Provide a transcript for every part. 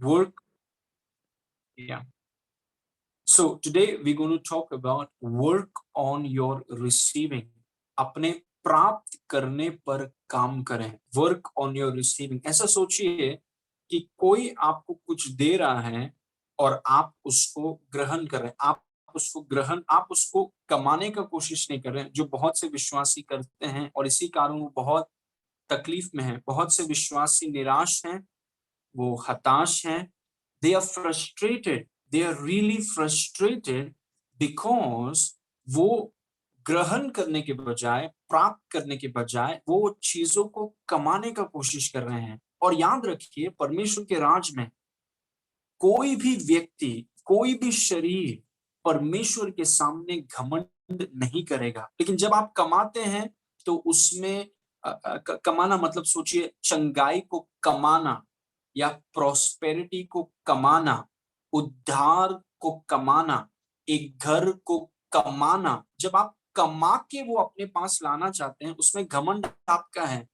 work. Yeah. So today we're going to talk about work on your receiving. अपने प्राप्त करने पर काम करें. Work on your receiving. ऐसा सोचिए कि कोई आपको कुछ दे रहा है और आप उसको ग्रहण कर रहे हैं. आप उसको कमाने का कोशिश नहीं कर रहे हैं, जो बहुत से विश्वासी करते हैं और इसी कारण वो बहुत तकलीफ में हैं. बहुत से विश्वासी निराश हैं, वो हताश हैं. They are frustrated. They are really frustrated because वो ग्रहण करने के बजाय, प्राप्त करने के बजाय वो चीजों को कमाने का कोशिश कर रहे हैं. और याद रखिए, परमेश्वर के राज में कोई भी व्यक्ति, कोई भी शरीर परमेश्वर के सामने घमंड नहीं करेगा. लेकिन जब आप कमाते हैं तो उसमें कमाना मतलब सोचिए, चंगाई को कमाना या प्रॉस्पेरिटी को कमाना, उद्धार को कमाना, एक घर को कमाना. जब आप कमा के वो अपने पास लाना चाहते हैं, उसमें घमंड आपका है.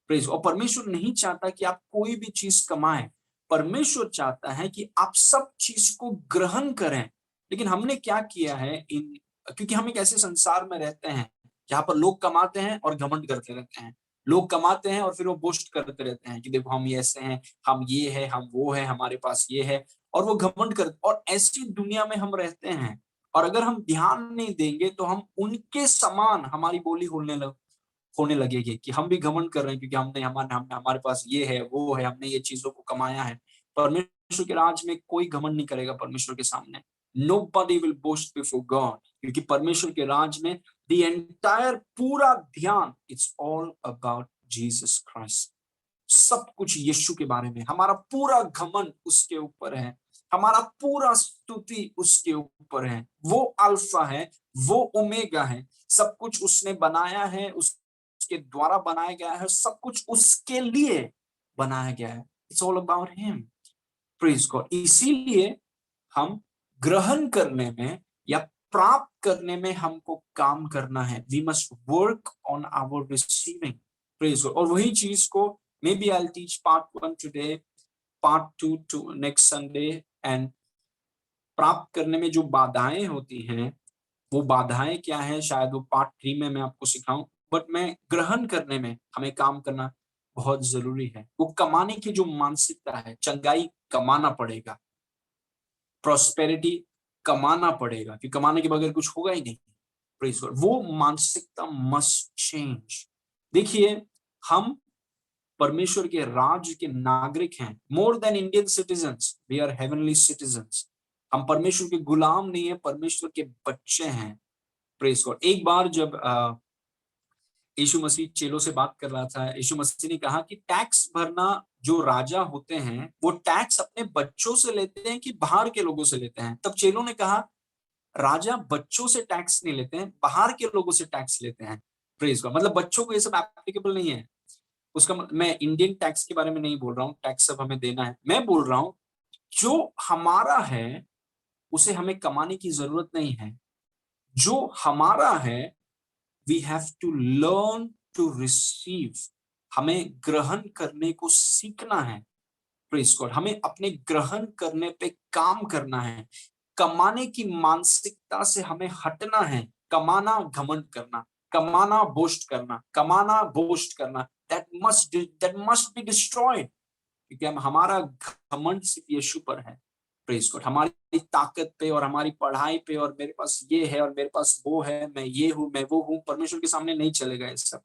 प्रेज. और परमेश्वर नहीं चाहता कि आप कोई भी चीज कमाएं. परमेश्वर चाहता है कि आप सब चीज को ग्रहण करें. लेकिन हमने क्या किया है, क्योंकि हम एक ऐसे संसार में रहते हैं जहां पर लोग कमाते हैं और घमंड करते रहते हैं. लोग कमाते हैं और फिर वो बोस्ट करते रहते हैं कि देखो हम ये ऐसे हैं, हम ये है, हम वो है, हमारे पास ये है. और वो घमंड कर, और ऐसी दुनिया में हम रहते हैं. और अगर हम ध्यान नहीं देंगे तो हम उनके समान, हमारी बोली होने लगेगी कि हम भी घमंड कर रहे हैं क्योंकि हमारे पास ये है, वो है, हमने ये चीजों को कमाया है. परमेश्वर के राज में कोई घमंड नहीं करेगा परमेश्वर के सामने. Nobody will boast before God, क्योंकि परमेश्वर के राज में the entire पूरा ध्यान, it's all about Jesus Christ. सब कुछ यीशु के बारे में. हमारा पूरा घमंड उसके ऊपर है, हमारा पूरा स्तुति उसके ऊपर है. वो अल्फा है, वो ओमेगा है. सब कुछ उसने बनाया है, उसके द्वारा बनाया गया है. सब कुछ उसके लिए बनाया गया है. It's all about him. Praise God. इसीलिए हम ग्रहण करने में या प्राप्त करने में हमको काम करना है. We must work on our receiving. Praise God. और वही चीज को maybe I'll teach part 1 today, part 2 to next Sunday. and प्राप्त करने में जो बाधाएं होती हैं, वो बाधाएं क्या है, शायद वो पार्ट 3 में मैं आपको सिखाऊं. बट मैं ग्रहण करने में हमें काम करना बहुत जरूरी है. वो कमाने की जो मानसिकता है, चंगाई कमाना पड़ेगा, प्रॉस्पेरिटी कमाना पड़ेगा, कि कमाने के बगैर कुछ होगा ही नहीं. Praise God. वो मानसिकता मस्ट चेंज. देखिए, हम परमेश्वर के राज्य के नागरिक हैं. More than Indian citizens, we are heavenly citizens. हम परमेश्वर के गुलाम नहीं है, परमेश्वर के बच्चे हैं. Praise God. एक बार जब यीशु मसीह चेलों से बात कर रहा था, यीशु मसीह ने कहा कि टैक्स भरना जो राजा होते हैं, वो टैक्स अपने बच्चों से लेते हैं कि बाहर के लोगों से लेते हैं. तब चेलों ने कहा, राजा बच्चों से टैक्स नहीं लेते हैं, बाहर के लोगों से टैक्स लेते हैं. Praise God. मतलब बच्चों को ये सब एप्लीकेबल नहीं है. उसका मैं इंडियन टैक्स के बारे में नहीं बोल रहा हूँ, टैक्स सब हमें देना है. मैं बोल रहा हूँ जो हमारा है उसे हमें कमाने की जरूरत नहीं है. जो हमारा है, we have to learn to receive. हमें ग्रहण करने को सीखना है. Praise God. हमें अपने ग्रहण करने पे काम करना है. कमाने की मानसिकता से हमें हटना है. कमाना घमंड करना, कमाना बोस्ट करना, कमाना बोस्ट करना, that must be destroyed. क्योंकि हमारा घमंड सिर्फ यीशु पर है. Praise God. हमारी ताकत पे और हमारी पढ़ाई पे और मेरे पास ये है और मेरे पास वो है, मैं ये हूं, मैं वो हूं, परमेश्वर के सामने नहीं चलेगा. ये सब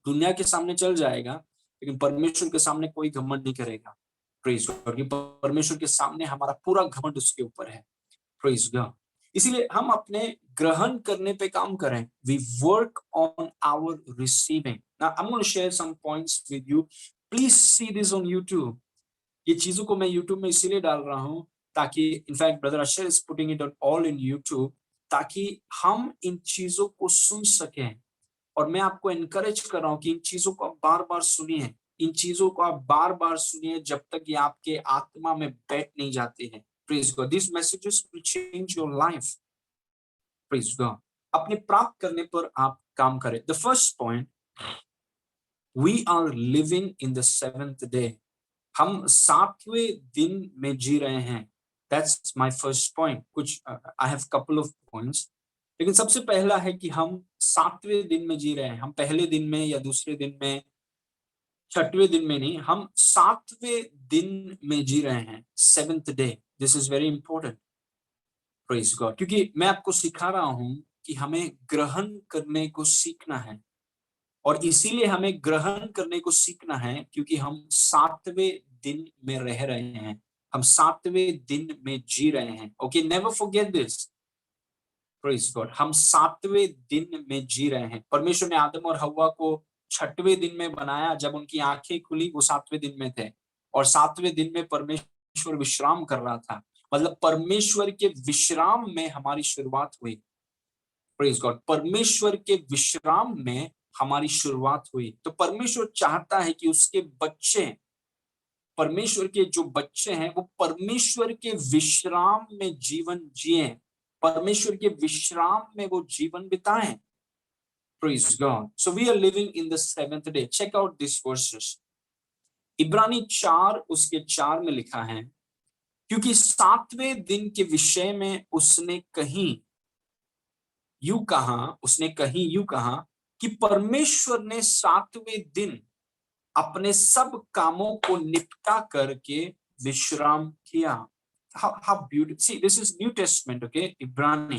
दुनिया के सामने चल जाएगा, लेकिन परमेश्वर के सामने कोई घमंड नहीं करेगा. Praise God. परमेश्वर के सामने हमारा पूरा घमंड उसके ऊपर है. Praise God. इसीलिए हम अपने ग्रहण करने पे काम करें. We work on our receiving. Now I am going to share some points with you. Please see this on YouTube. ये चीजों को मैं यूट्यूब में इसीलिए डाल रहा हूं ताकि, in fact brother Asher is putting it on all in YouTube, ताकि हम इन चीजों को सुन सकें. और मैं आपको एनकरेज कर रहा हूं कि इन चीजों को आप बार बार सुनिए. इन चीजों को आप बार बार सुनिए जब तक ये आपके आत्मा में बैठ नहीं जाती है. Praise God. This messages will change your life. Praise God. अपने प्राप्त करने पर आप काम करें. The first point, we are living in the seventh day. हम 7वें दिन में जी रहे हैं। That's my first point. कुछ I have couple of points, लेकिन सबसे पहला है कि हम 7वें दिन में जी रहे हैं। हम पहले दिन में या दूसरे दिन में, 6वें दिन में नहीं, हम 7वें दिन में जी रहे हैं। 7th day, this is very important. Praise God. क्योंकि मैं आपको सिखा रहा हूं कि हमें ग्रहण करने को सीखना है, और इसीलिए हमें ग्रहण करने को सीखना है क्योंकि हम 7वें दिन में रह रहे हैं, हम 7वें दिन में जी रहे हैं। Okay, never forget this. Praise God. हम 7वें दिन में जी रहे हैं। परमेश्वर ने आदम और हव्वा को 6वें दिन में बनाया। जब उनकी आंखें खुली वो 7वें दिन में थे, और 7वें दिन में परमेश्वर विश्राम कर रहा था। मतलब परमेश्वर के विश्राम में हमारी शुरुआत हुई। Praise God. परमेश्वर के विश्राम में हमारी शुरुआत हुई। तो परमेश्वर चाहता है कि उसके बच्चे, परमेश्वर के जो बच्चे हैं, वो परमेश्वर के विश्राम में जीवन जिए, परमेश्वर के विश्राम में वो जीवन बिताएं। Praise God. So we are living in the 7th day. Check out these verses. इब्रानी 4 उसके 4 में लिखा है, क्योंकि 7वें दिन के विषय में उसने कहीं यूं कहा कि परमेश्वर ने 7वें दिन अपने सब कामों को निपटा करके विश्राम किया। How beautiful. See, this is New Testament, okay? इब्रानी।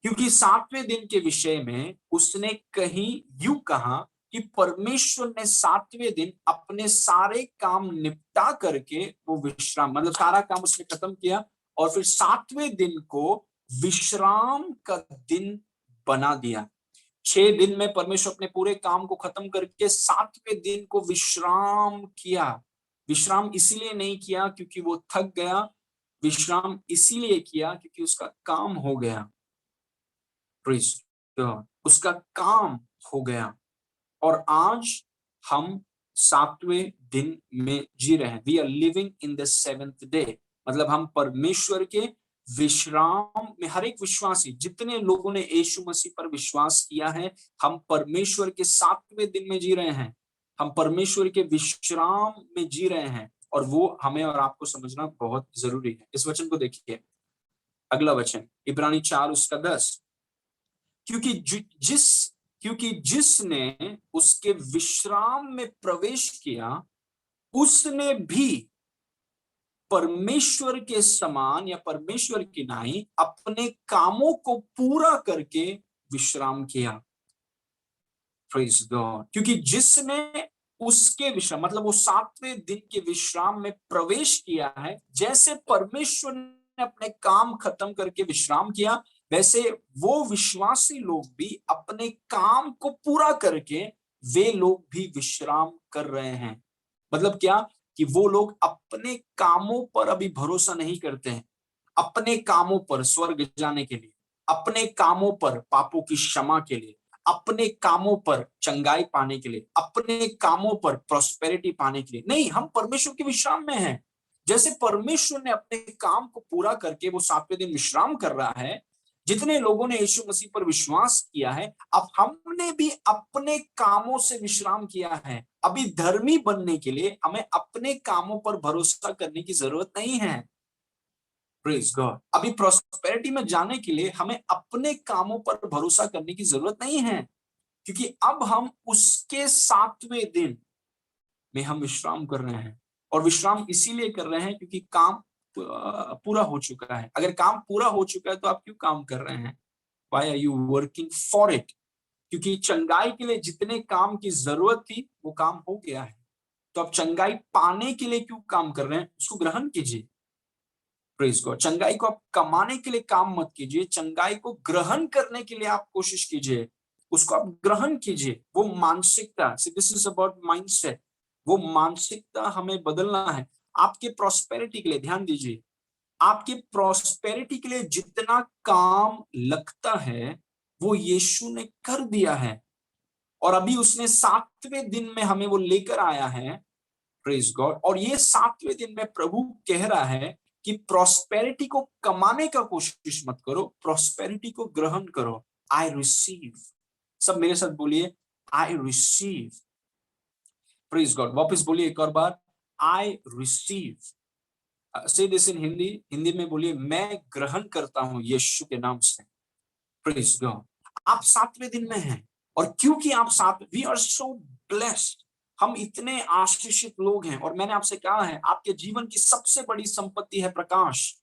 क्योंकि 7वें दिन के विषय में उसने कहीं यूं कहा कि परमेश्वर ने 7वें दिन अपने सारे काम निपटा करके वो विश्राम, मतलब सारा काम उसने खत्म किया, और फिर 7वें दिन को विश्राम का दिन बना दिया। 6 दिन में परमेश्वर अपने पूरे काम को खत्म करके 7वें दिन को विश्राम किया। विश्राम इसीलिए नहीं किया क्योंकि वो थक गया, विश्राम इसीलिए किया क्योंकि उसका काम हो गया। Praise God. उसका काम हो गया। और आज हम 7वें दिन में जी रहे हैं। We are living in the 7th day. मतलब हम परमेश्वर के विश्राम में, हर एक विश्वासी, जितने लोगों ने यीशु मसीह पर विश्वास किया है, हम परमेश्वर के 7वें दिन में जी रहे हैं। हम परमेश्वर के विश्राम में जी रहे हैं, और वो हमें और आपको समझना बहुत जरूरी है। इस वचन को देखिए, अगला वचन इब्रानी 4 उसका 10। क्योंकि जिस क्योंकि जिसने उसके विश्राम में प्रवेश किया, उसने भी परमेश्वर के समान या परमेश्वर की नाई अपने कामों को पूरा करके विश्राम किया। Praise God. क्योंकि जिसने उसके विश्राम, मतलब वो 7वें दिन के विश्राम में प्रवेश किया है, जैसे परमेश्वर ने अपने काम खत्म करके विश्राम किया, वैसे वो विश्वासी लोग भी अपने काम को पूरा करके वे लोग भी विश्राम कर रहे हैं। मतलब क्या, कि वो लोग अपने कामों पर अभी भरोसा नहीं करते हैं। अपने कामों पर स्वर्ग जाने के लिए, अपने कामों पर पापों की क्षमा के लिए, अपने कामों पर चंगाई पाने के लिए, अपने कामों पर प्रॉस्पेरिटी पाने के लिए नहीं, हम परमेश्वर के विश्राम में हैं। जैसे परमेश्वर ने अपने काम को पूरा करके वो 7वें दिन विश्राम कर रहा है, जितने लोगों ने यीशु मसीह पर विश्वास किया है, अब हमने भी अपने कामों से विश्राम किया है। अभी धर्मी बनने के लिए हमें अपने कामों पर भरोसा करने की जरूरत नहीं है। Praise God. अभी प्रॉस्पेरिटी में जाने के लिए हमें अपने कामों पर भरोसा करने की जरूरत नहीं है, क्योंकि अब हम उसके 7वें दिन में हम विश्राम कर रहे हैं। और विश्राम इसीलिए कर रहे हैं क्योंकि काम पूरा हो चुका है। अगर काम पूरा हो चुका है तो आप क्यों काम कर रहे हैं? Why are you working for it? क्योंकि चंगाई के लिए जितने काम की जरूरत थी वो काम हो गया है। तो आप चंगाई पाने के लिए क्यों काम कर रहे हैं? उसको ग्रहण कीजिए। Praise God. चंगाई को आप कमाने के लिए काम मत कीजिए, चंगाई को ग्रहण करने के लिए आप कोशिश कीजिए, उसको आप ग्रहण कीजिए। वो मानसिकता, दिस इज अबाउट माइंडसेट। वो मानसिकता हमें बदलना है। आपके प्रॉस्पेरिटी के लिए ध्यान दीजिए, आपके प्रॉस्पेरिटी के लिए जितना काम लगता है वो यीशु ने कर दिया है, और अभी उसने 7वें दिन में हमें वो लेकर आया है। Praise God. और ये 7वें दिन में प्रभु कह रहा है कि प्रॉस्पेरिटी को कमाने का कोशिश मत करो, प्रॉस्पेरिटी को ग्रहण करो। I receive. सब मेरे साथ बोलिए, आई रिसीव। Praise God. वापस बोलिए एक और बार, I receive. Say this in Hindi, Hindi में बोलिए, मैं ग्रहण करता हूं यीशु के नाम से। Praise God. आप 7वें दिन में हैं, और क्योंकि आप we are so blessed, हम इतने आशीषित लोग हैं। और मैंने आपसे कहा है, आपके जीवन की सबसे बड़ी संपत्ति है प्रकाश।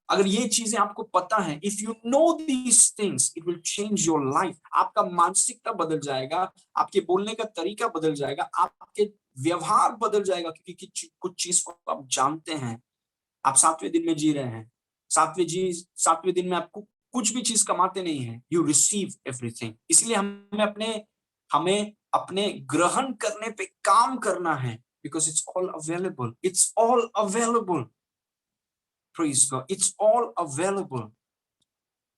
अगर ये चीजें आपको पता है, if you know these things, it will change your life. आपका मानसिकता बदल जाएगा, आपके बोलने का तरीका बदल जाएगा, आपके व्यवहार बदल जाएगा, क्योंकि कुछ चीज को आप जानते हैं। आप 7वें दिन में जी रहे हैं। 7वें दिन में आपको कुछ भी चीज कमाते नहीं है, यू रिसीव एवरीथिंग। इसलिए हमें अपने ग्रहण करने पे काम करना है, because it's all available, it's all available. Praise God, it's all available.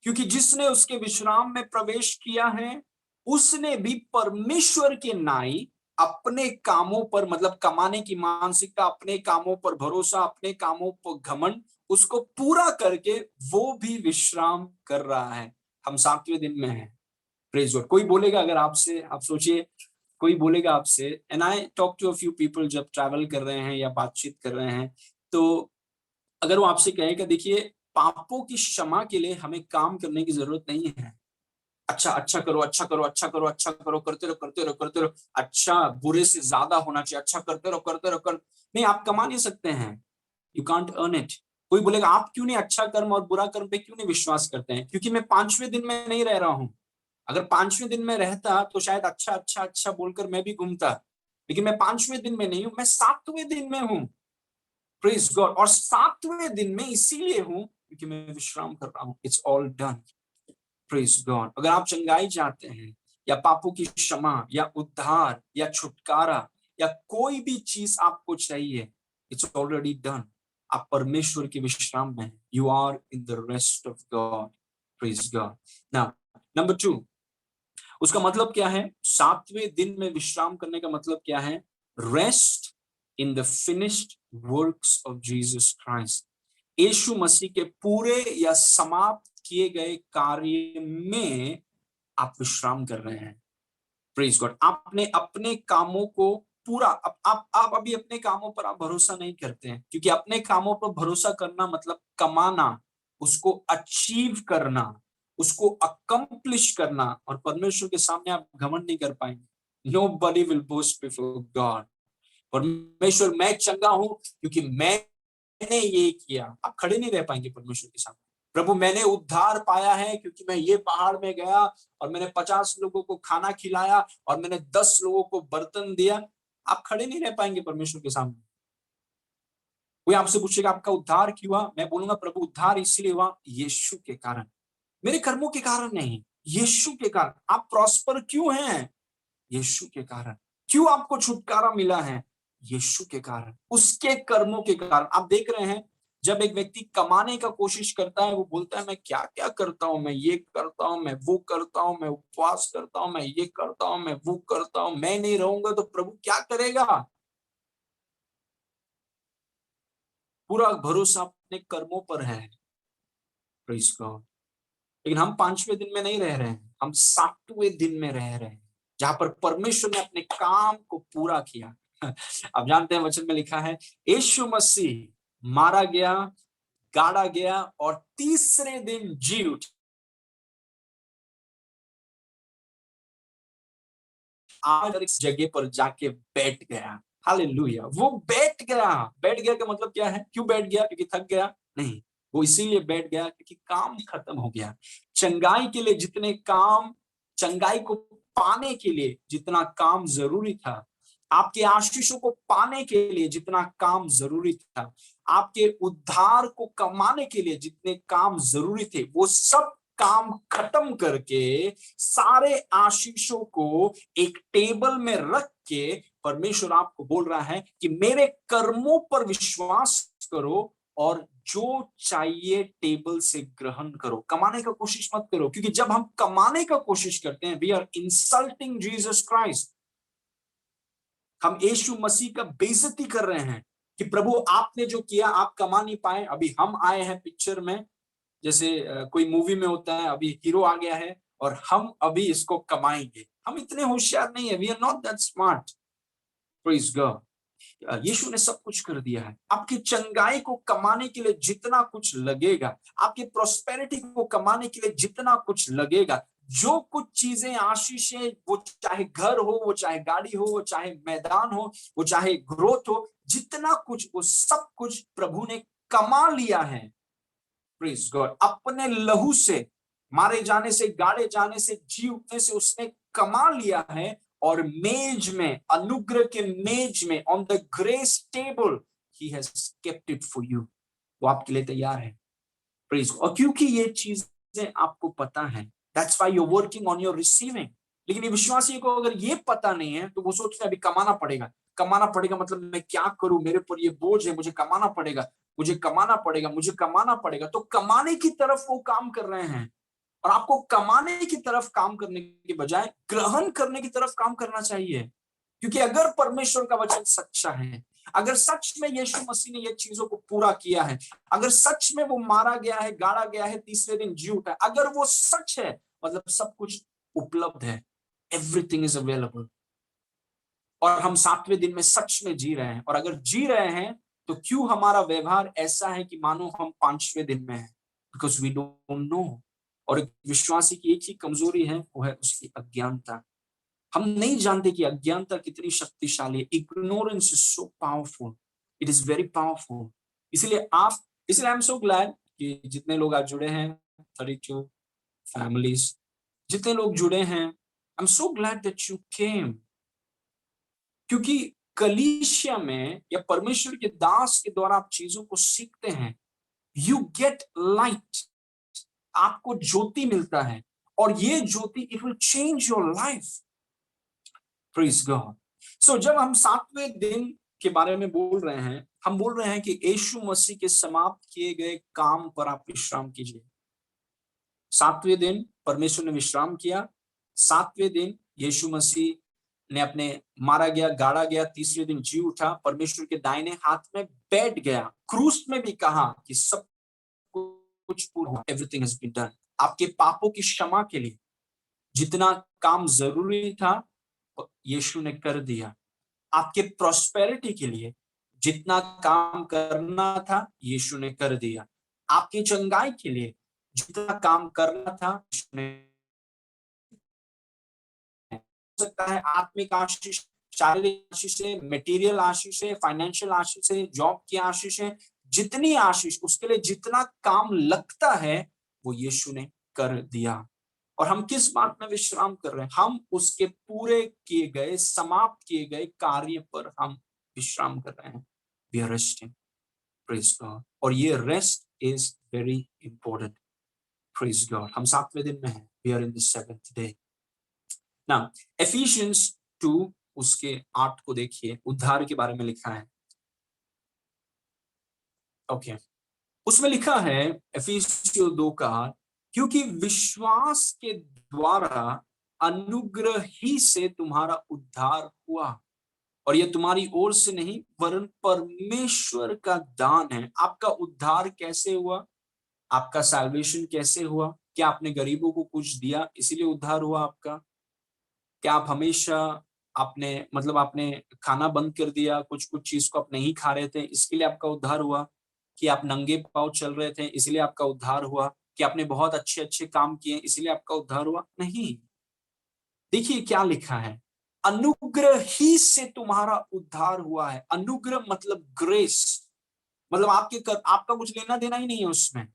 क्योंकि जिसने उसके विश्राम में प्रवेश किया है, उसने भी परमेश्वर के नाई अपने कामों पर, मतलब कमाने की मानसिकता, अपने कामों पर भरोसा, अपने कामों पर घमंड, उसको पूरा करके वो भी विश्राम कर रहा है। हम 7वें दिन में हैं। Praise God. कोई बोलेगा अगर आपसे, आप सोचिए, कोई बोलेगा आपसे, and I talk to a few people जब ट्रैवल कर रहे हैं या बातचीत कर रहे हैं, तो अगर वो आपसे कहेगा, देखिए पापों की क्षमा के लिए हमें काम करने की जरूरत नहीं है। अच्छा अच्छा करो, अच्छा करो, अच्छा करो, अच्छा करो, करते रहो, करते रहो, करते रहो। अच्छा बुरे से ज्यादा होना चाहिए, अच्छा करते रहो, करते रहो, कर नहीं, आप कमा नहीं सकते हैं। You can't earn it. कोई बोलेगा आप क्यों नहीं अच्छा कर्म और बुरा कर्म पे क्यों नहीं विश्वास करते हैं? क्योंकि मैं 5वें दिन में नहीं रह रहा हूं। अगर 5वें दिन में रहता तो शायद अच्छा अच्छा अच्छा बोलकर मैं भी घूमता, लेकिन मैं 5वें दिन में नहीं हूं, मैं 7वें दिन में हूं। Praise God. और 7वें दिन में इसीलिए हूं क्योंकि मैं विश्राम कर रहा हूं। It's all done. Praise God. अगर आप चंगाई चाहते हैं, या पापों की क्षमा, या उद्धार, या छुटकारा, या कोई भी चीज आपको चाहिए, इट्स ऑलरेडी डन। आप परमेश्वर के विश्राम में, you are in the rest of God. Praise God. Now number 2, उसका मतलब क्या है? 7वें दिन में विश्राम करने का मतलब क्या है? Rest in the finished works of Jesus Christ. यीशु मसीह के पूरे या समाप्त किए गए कार्य में आप विश्राम कर रहे हैं। Praise God. आपने अपने कामों को पूरा, आप अभी अपने कामों पर आप भरोसा नहीं करते हैं, क्योंकि अपने कामों पर भरोसा करना मतलब कमाना, उसको अचीव करना, उसको अकम्प्लिश करना, और परमेश्वर के सामने आप घमंड नहीं कर पाएंगे। Nobody will boast before God। परमेश्वर, मैं चंगा हूं क्योंकि मैंने ये किया, आप खड़े नहीं रह पाएंगे परमेश्वर के सामने। प्रभु मैंने उद्धार पाया है क्योंकि मैं ये पहाड़ में गया और मैंने 50 लोगों को खाना खिलाया और मैंने 10 लोगों को बर्तन दिया। आप खड़े नहीं रह पाएंगे परमेश्वर के सामने। कोई आपसे पूछेगा आपका उद्धार क्यों हुआ? मैं बोलूंगा प्रभु उद्धार इसलिए हुआ यीशु के कारण, मेरे कर्मों के कारण नहीं, यीशु के कारण। आप प्रॉस्पर क्यों हैं? यीशु के कारण। क्यों आपको छुटकारा मिला है? यीशु के कारण, उसके कर्मों के कारण। आप देख रहे हैं, जब एक व्यक्ति कमाने का कोशिश करता है, वो बोलता है मैं क्या क्या करता हूं, मैं ये करता हूं, मैं वो करता हूं, मैं उपवास करता हूं, मैं ये करता हूं, मैं वो करता हूं, मैं नहीं रहूंगा तो प्रभु क्या करेगा? पूरा भरोसा अपने कर्मों पर है। Praise God. लेकिन हम 5वें दिन में नहीं रह रहे हैं, हम 7वें दिन में रह रहे हैं, जहां पर परमेश्वर ने अपने काम को पूरा किया। आप जानते हैं वचन में लिखा है, यीशु मसीह मारा गया, गाड़ा गया और तीसरे दिन जी उठा। आज इस जगह पर जाके बैठ गया। हालेलुया। वो बैठ गया। बैठ गया का मतलब क्या है? क्यों बैठ गया? क्योंकि थक गया? नहीं, वो इसीलिए बैठ गया क्योंकि काम खत्म हो गया। चंगाई के लिए जितने काम, चंगाई को पाने के लिए जितना काम जरूरी था, आपके आशीषों को पाने के लिए जितना काम जरूरी था, आपके उद्धार को कमाने के लिए जितने काम जरूरी थे, वो सब काम खत्म करके सारे आशीषों को एक टेबल में रख के परमेश्वर आपको बोल रहा है कि मेरे कर्मों पर विश्वास करो और जो चाहिए टेबल से ग्रहण करो। कमाने का कोशिश मत करो, क्योंकि जब हम कमाने का कोशिश करते हैं, we are insulting Jesus Christ. हम यीशु मसीह का बेइज्जती कर रहे हैं कि प्रभु आपने जो किया आप कमा नहीं पाए, अभी हम आए हैं पिक्चर में, जैसे कोई मूवी में होता है, अभी हीरो आ गया है और हम अभी इसको कमाएंगे। हम इतने होशियार नहीं है, we are not that smart. Praise God. यीशु ने सब कुछ कर दिया है। आपकी चंगाई को कमाने के लिए जितना कुछ लगेगा, आपकी प्रोस्पेरिटी को कमाने के लिए जितना कुछ लगेगा, जो कुछ चीजें आशीष है, वो चाहे घर हो, वो चाहे गाड़ी हो, वो चाहे मैदान हो, वो चाहे ग्रोथ हो, जितना कुछ, वो सब कुछ प्रभु ने कमा लिया है। Praise God. अपने लहू से, मारे जाने से, गाड़े जाने से, जी उठने से उसने कमा लिया है। और मेज में, अनुग्रह के मेज में, on the grace table, he has kept it for you. वो आपके लिए तैयार है। प्रेज। और क्योंकि ये चीजें आपको पता है, that's why you are working on your receiving. लेकिन ये विश्वासी को अगर ये पता नहीं है तो वो सोचते हैं अभी कमाना पड़ेगा। कमाना पड़ेगा मतलब मैं क्या करूं, मेरे पर ये बोझ है, मुझे कमाना पड़ेगा, मुझे कमाना पड़ेगा, मुझे कमाना पड़ेगा। तो कमाने की तरफ वो काम कर रहे हैं। और आपको कमाने की तरफ काम करने के बजाय ग्रहण करने की तरफ काम करना चाहिए। क्योंकि अगर परमेश्वर का वचन सच्चा है, अगर सच में यीशु मसीह ने ये चीजों को पूरा किया है, अगर सच में वो मारा गया है, गाड़ा गया है, तीसरे दिन जी उठा है, अगर वो सच है, मतलब सब कुछ उपलब्ध है। Everything is available. और हम 7वें दिन में सच में जी रहे हैं। और अगर जी रहे हैं तो क्यों हमारा व्यवहार ऐसा है कि मानो हम 5वें दिन में हैं? Because we don't know. और एक विश्वासी की एक ही कमजोरी है, वो है उसकी अज्ञानता। हम नहीं जानते कि अज्ञानता कितनी शक्तिशाली है। Ignorance is so powerful, it is very powerful. इसलिए आई एम सो ग्लैड कि जितने लोग आज जुड़े हैं, 32 फैमिलीज, जितने लोग जुड़े हैं, I am so glad that you came. क्योंकि कलीसिया में या परमेश्वर के दास के द्वारा आप चीजों को सीखते हैं। यू गेट लाइट, आपको ज्योति मिलता है। और ये ज्योति, it will change your life. Praise God. So जब हम 7वें दिन के बारे में बोल रहे हैं, हम बोल रहे हैं कि यीशु मसीह के समाप्त किए गए काम पर आप विश्राम कीजिए। 7वें दिन परमेश्वर ने विश्राम किया। 7वें दिन यीशु मसीह ने अपने मारा गया, गाड़ा गया, तीसरे दिन जी उठा, परमेश्वर के दाहिने हाथ में बैठ गया। क्रूस में भी कहा कि सब कुछ पूरा हुआ, एवरीथिंग हैज बीन डन। आपके पापों की क्षमा के लिए जितना काम जरूरी था, यीशु ने कर दिया। आपके प्रॉस्पेरिटी के लिए जितना काम करना था, यीशु ने कर दिया। आपकी चंगाई के लिए जितना काम करना था, यीशु ने। हो सकता है आत्मिक आशीष, शारीरिक आशीष है, मटेरियल आशीष है, फाइनेंशियल आशीष है, जॉब की आशीष है, जितनी आशीष, उसके लिए जितना काम लगता है, वो यीशु ने कर दिया। और हम किस बात में विश्राम कर रहे हैं? हम उसके पूरे किए गए, समाप्त किए गए कार्य पर हम विश्राम कर रहे हैं। We are resting. Praise God. और ये rest is very important. Praise God. हम 7वें दिन में हैं। We are in the 7th day. Now Ephesians 2 उसके 8 को देखिए, उद्धार के बारे में लिखा है। ओके, उसमें लिखा है एफिसियों 2 का, क्योंकि विश्वास के द्वारा अनुग्रह ही से तुम्हारा उद्धार हुआ, और यह तुम्हारी ओर से नहीं वरन परमेश्वर का दान है। आपका उद्धार कैसे हुआ? आपका सैल्वेशन कैसे हुआ? क्या आपने गरीबों को कुछ दिया इसीलिए उद्धार हुआ आपका? क्या आप हमेशा आपने, मतलब आपने खाना बंद कर दिया, कुछ कुछ चीज को आप नहीं खा रहे थे इसके लिए आपका उद्धार हुआ? कि आप नंगे पांव चल रहे थे इसलिए आपका उद्धार हुआ? कि आपने बहुत अच्छे अच्छे काम किए इसलिए आपका उद्धार हुआ? नहीं। देखिए क्या लिखा है, अनुग्रह ही से तुम्हारा उद्धार हुआ है। अनुग्रह मतलब ग्रेस, मतलब आपका कुछ लेना देना ही नहीं है उसमें।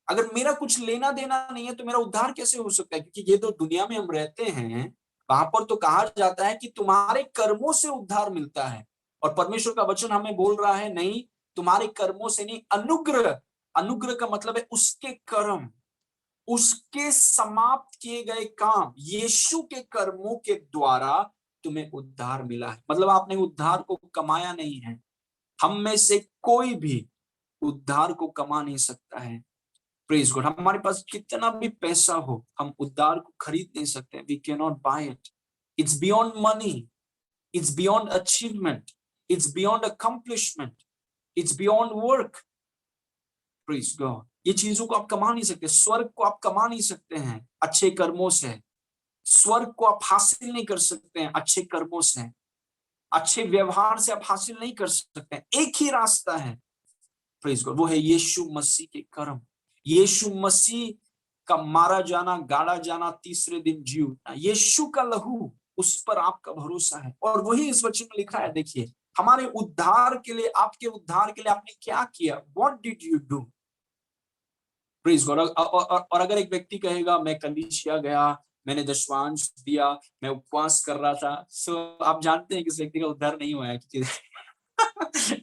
अगर मेरा कुछ लेना देना नहीं है तो मेरा उद्धार कैसे हो सकता है? क्योंकि ये तो दुनिया में हम रहते हैं, वहां पर तो कहा जाता है कि तुम्हारे कर्मों से उद्धार मिलता है। और परमेश्वर का वचन हमें बोल रहा है नहीं, तुम्हारे कर्मों से नहीं, अनुग्रह। अनुग्रह का मतलब है उसके कर्म, उसके समाप्त किए गए काम, यीशु के कर्मों के द्वारा तुम्हें उद्धार मिला है। मतलब आपने उद्धार को कमाया नहीं है। हम में से कोई भी उद्धार को कमा नहीं सकता है। Praise God. हमारे पास कितना भी पैसा हो, हम उद्धार को खरीद नहीं सकते। We can not buy it. It's beyond money, it's beyond achievement, it's beyond accomplishment, it's beyond work. Praise God. ये चीजों को आप कमा नहीं सकते। स्वर्ग को आप कमा नहीं सकते हैं अच्छे कर्मों से। स्वर्ग को आप हासिल नहीं कर सकते हैं अच्छे कर्मों से। अच्छे व्यवहार से आप हासिल नहीं कर सकते हैं। एक ही रास्ता है, प्रेज गॉड, वो है यीशु मसीह के कर्म। यीशु मसीह का मारा जाना, गाड़ा जाना, तीसरे दिन जी उठना, यीशु का लहू, उस पर आपका भरोसा है। और वही इस वचन में लिखा है, देखिए, हमारे उद्धार के लिए, आपके उद्धार के लिए आपने क्या किया, what did you do, praise God. और अगर एक व्यक्ति कहेगा मैं कलीसिया गया, मैंने दशवांश दिया, मैं उपवास कर रहा था, सो आप जानते हैं कि इस व्यक्ति का उद्धार नहीं हुआ है।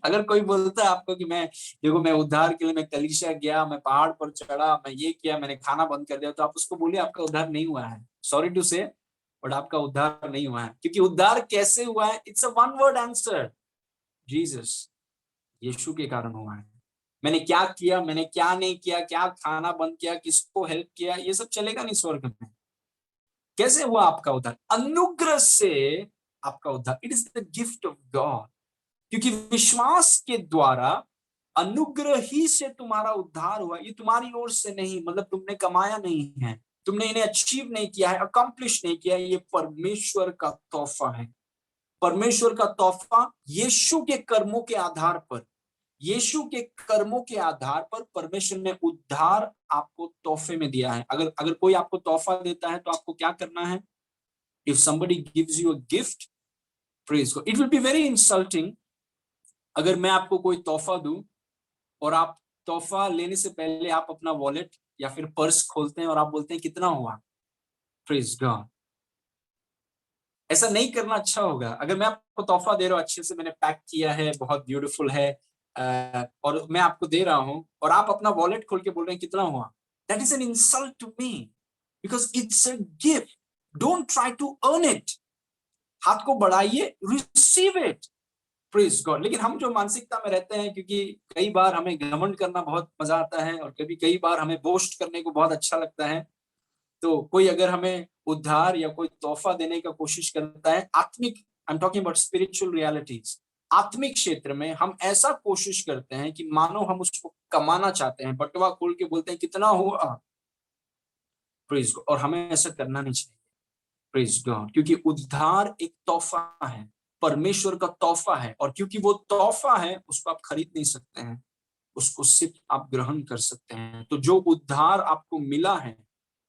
अगर कोई बोलता है आपको कि मैं, देखो, मैं उद्धार के लिए मैं कलीसिया गया, मैं पहाड़ पर चढ़ा, मैं ये किया, मैंने खाना बंद कर दिया, तो आप उसको बोलिए आपका उद्धार नहीं हुआ है। सॉरी टू से, बट आपका उद्धार नहीं हुआ है। क्योंकि उद्धार कैसे हुआ है? It's a one word answer, Jesus, यीशु के कारण हुआ है। मैंने क्या किया, मैंने क्या नहीं किया, क्या खाना बंद किया, किसको हेल्प किया, ये सब चलेगा नहीं स्वर्ग में। कैसे हुआ आपका उद्धार? अनुग्रह से आपका उद्धार, it is the gift of God. क्योंकि विश्वास के द्वारा, अनुग्रह ही से तुम्हारा उद्धार हुआ, ये तुम्हारी ओर से नहीं, मतलब तुमने कमाया नहीं है, तुमने इन्हें अचीव नहीं किया है, अकम्प्लिश नहीं किया है, ये परमेश्वर का तोहफा है। परमेश्वर का तोहफा यीशु के कर्मों के आधार पर, यीशु के कर्मों के आधार पर परमेश्वर ने उद्धार आपको तोहफे में दिया है। अगर अगर कोई आपको तोहफा देता है तो आपको क्या करना है? If somebody gives you a gift, praise God, it will be very insulting अगर मैं आपको कोई तोहफा दूं और आप तोहफा लेने से पहले आप अपना वॉलेट या फिर पर्स खोलते हैं और आप बोलते हैं कितना हुआ। प्रेज गॉड, ऐसा नहीं करना अच्छा होगा। अगर मैं आपको तोहफा दे रहा हूं, अच्छे से मैंने पैक किया है, बहुत ब्यूटीफुल है, और मैं आपको दे रहा हूं और आप अपना वॉलेट खोल के बोल रहे हैं कितना हुआ, that is an insult to me, because it's a gift. Don't try to earn it. हाथ को बढ़ाइए, रिसीव इट, प्रेज गॉड। लेकिन हम जो मानसिकता में रहते हैं, क्योंकि कई बार हमें घमंड करना बहुत मजा आता है और कई बार हमें बोस्ट करने को बहुत अच्छा लगता है। तो कोई अगर हमें उद्धार या कोई तोहफा देने का कोशिश करता है, आत्मिक, I am talking about spiritual realities, आत्मिक क्षेत्र में हम ऐसा कोशिश करते हैं कि मानो हम उसको कमाना चाहते हैं, बटुआ खोल के बोलते हैं कितना हुआ, प्रेज गॉड। और हमें ऐसा करना नहीं चाहिए, प्रेज गॉड, क्योंकि उद्धार एक तोहफा है, परमेश्वर का तोहफा है, और क्योंकि वो तोहफा है उसको आप खरीद नहीं सकते हैं, उसको सिर्फ आप ग्रहण कर सकते हैं। तो जो उद्धार आपको मिला है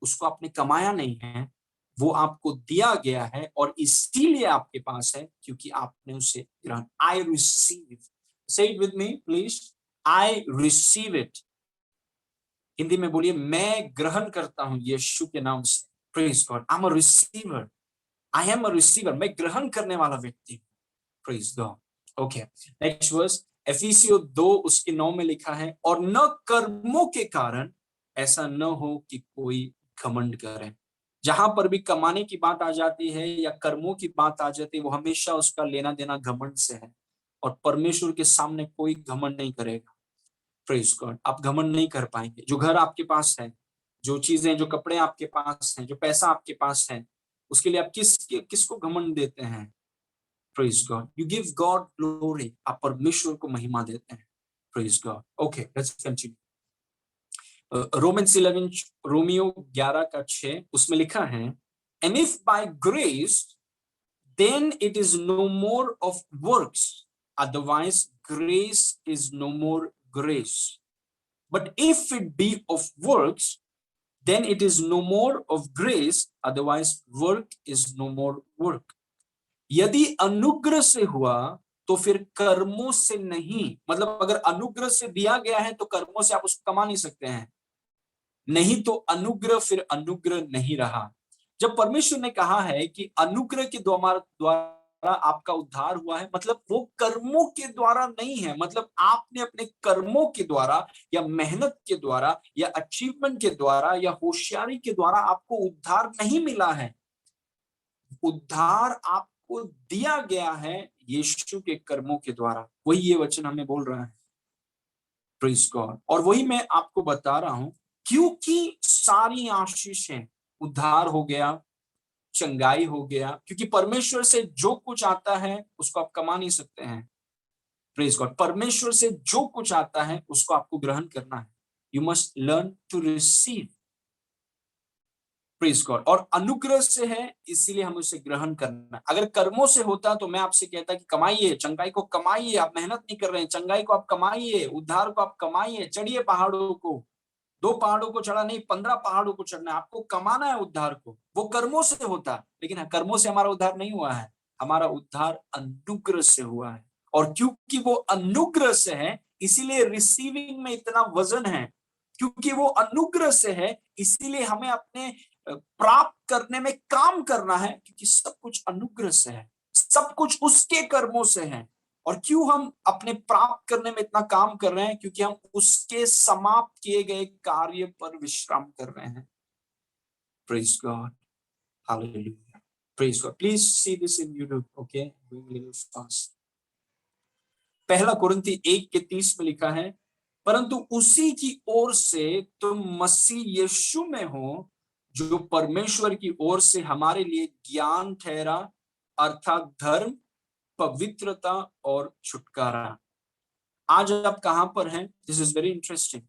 उसको आपने कमाया नहीं है, वो आपको दिया गया है और इसीलिए आपके पास है, क्योंकि आपने उसे ग्रहण, आई रिसीव, से it with me please, I receive it. Hindi में बोलिए, मैं ग्रहण करता हूं यीशु के नाम से, praise God, I am a receiver, I am a receiver, मैं ग्रहण करने वाला व्यक्ति, praise God. Okay, next verse, Ephesians 2 उसके 9 में लिखा है, और न कर्मों के कारण ऐसा न हो कि कोई घमंड करे। जहां पर भी कमाने की बात आ जाती है या कर्मों की बात आ जाती है, वो हमेशा उसका लेना देना घमंड से है, और परमेश्वर के सामने कोई घमंड नहीं करेगा, प्रेज गॉड। आप घमंड नहीं कर पाएंगे। जो घर आपके पास है, जो चीजें, जो कपड़े आपके पास हैं, जो पैसा आपके पास है, उसके लिए आप किसको घमंड देते हैं? Praise God, you give God glory, आप परमेश्वर को महिमा देते हैं, praise God. Okay, let's continue. Romans 11, रोमियो 11 का 6, उसमें लिखा है, and if by grace then it is no more of works, otherwise grace is no more grace, but if it be of works then it is no more of grace, otherwise work is no more work. यदि अनुग्रह से हुआ तो फिर कर्मों से नहीं, मतलब अगर अनुग्रह से दिया गया है तो कर्मों से आप उसको कमा नहीं सकते हैं, नहीं तो अनुग्रह फिर अनुग्रह नहीं रहा। जब परमेश्वर ने कहा है कि अनुग्रह के द्वारा आपका उद्धार हुआ है, मतलब वो कर्मों के द्वारा नहीं है, मतलब आपने अपने कर्मों के द्वारा या मेहनत के द्वारा या अचीवमेंट के द्वारा या होशियारी के द्वारा आपको उद्धार नहीं मिला है। उद्धार आपको दिया गया है यीशु के कर्मों के द्वारा। वही ये वचन हमें बोल रहा है, प्रेज गॉड। और वही मैं आपको बता रहा हूं, क्योंकि सारी आशीषें, उद्धार हो गया, चंगाई हो गया, क्योंकि परमेश्वर से जो कुछ आता है उसको आप कमा नहीं सकते हैं, प्रेज गॉड। परमेश्वर से जो कुछ आता है उसको आपको ग्रहण करना है। You must learn to receive, praise God. और अनुग्रह से है, इसीलिए हमें उसे ग्रहण करना है। अगर कर्मों से होता तो मैं आपसे कहता कि कमाइए, चंगाई को कमाइए, आप मेहनत नहीं कर रहे हैं, चंगाई को आप कमाइए, उद्धार को आप कमाइए, चढ़िए पहाड़ों को। 2 पहाड़ों को चढ़ा नहीं, 15 पहाड़ों को चढ़ना है, आपको कमाना है उद्धार को। वो कर्मों से होता, लेकिन कर्मों से हमारा उद्धार नहीं हुआ है, हमारा उद्धार अनुग्रह से हुआ है। और क्योंकि वो अनुग्रह से है, इसीलिए रिसीविंग में इतना वजन है। क्योंकि वो अनुग्रह से है, इसीलिए हमें अपने प्राप्त करने में काम करना है, क्योंकि सब कुछ अनुग्रह से है, सब कुछ उसके कर्मों से है। और क्यों हम अपने प्राप्त करने में इतना काम कर रहे हैं? क्योंकि हम उसके समाप्त किए गए कार्य पर विश्राम कर रहे हैं। Praise God, hallelujah, praise God. Please see this in YouTube, okay, going little fast. पहला कुरिन्थी 1:30 में लिखा है, परंतु उसी की ओर से तुम मसीह यीशु में हो, जो परमेश्वर की ओर से हमारे लिए ज्ञान ठहरा, अर्थात धर्म, पवित्रता और छुटकारा। आज आप कहां पर हैं? This is very interesting.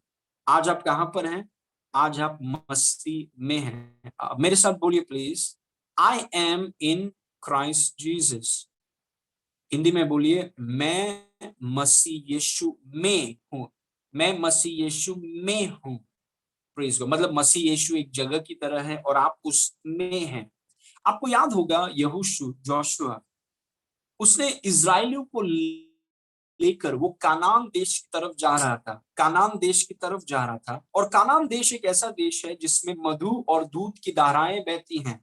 आज आप कहां पर हैं? आज आप मसीह में हैं। मेरे साथ बोलिए please, I am in Christ Jesus. Hindi में बोलिए, मैं मसीह यीशु में हूं, मैं मसीह यीशु में हूं। Praise God. मतलब मसीह यीशु एक जगह की तरह है और आप उसमें हैं। आपको याद होगा यहोशू, जोशुआ, उसने इजराइलियों को लेकर वो कानान देश की तरफ जा रहा था, कानान देश की तरफ जा रहा था। और कानान देश एक ऐसा देश है जिसमें मधु और दूध की धाराएं बहती हैं।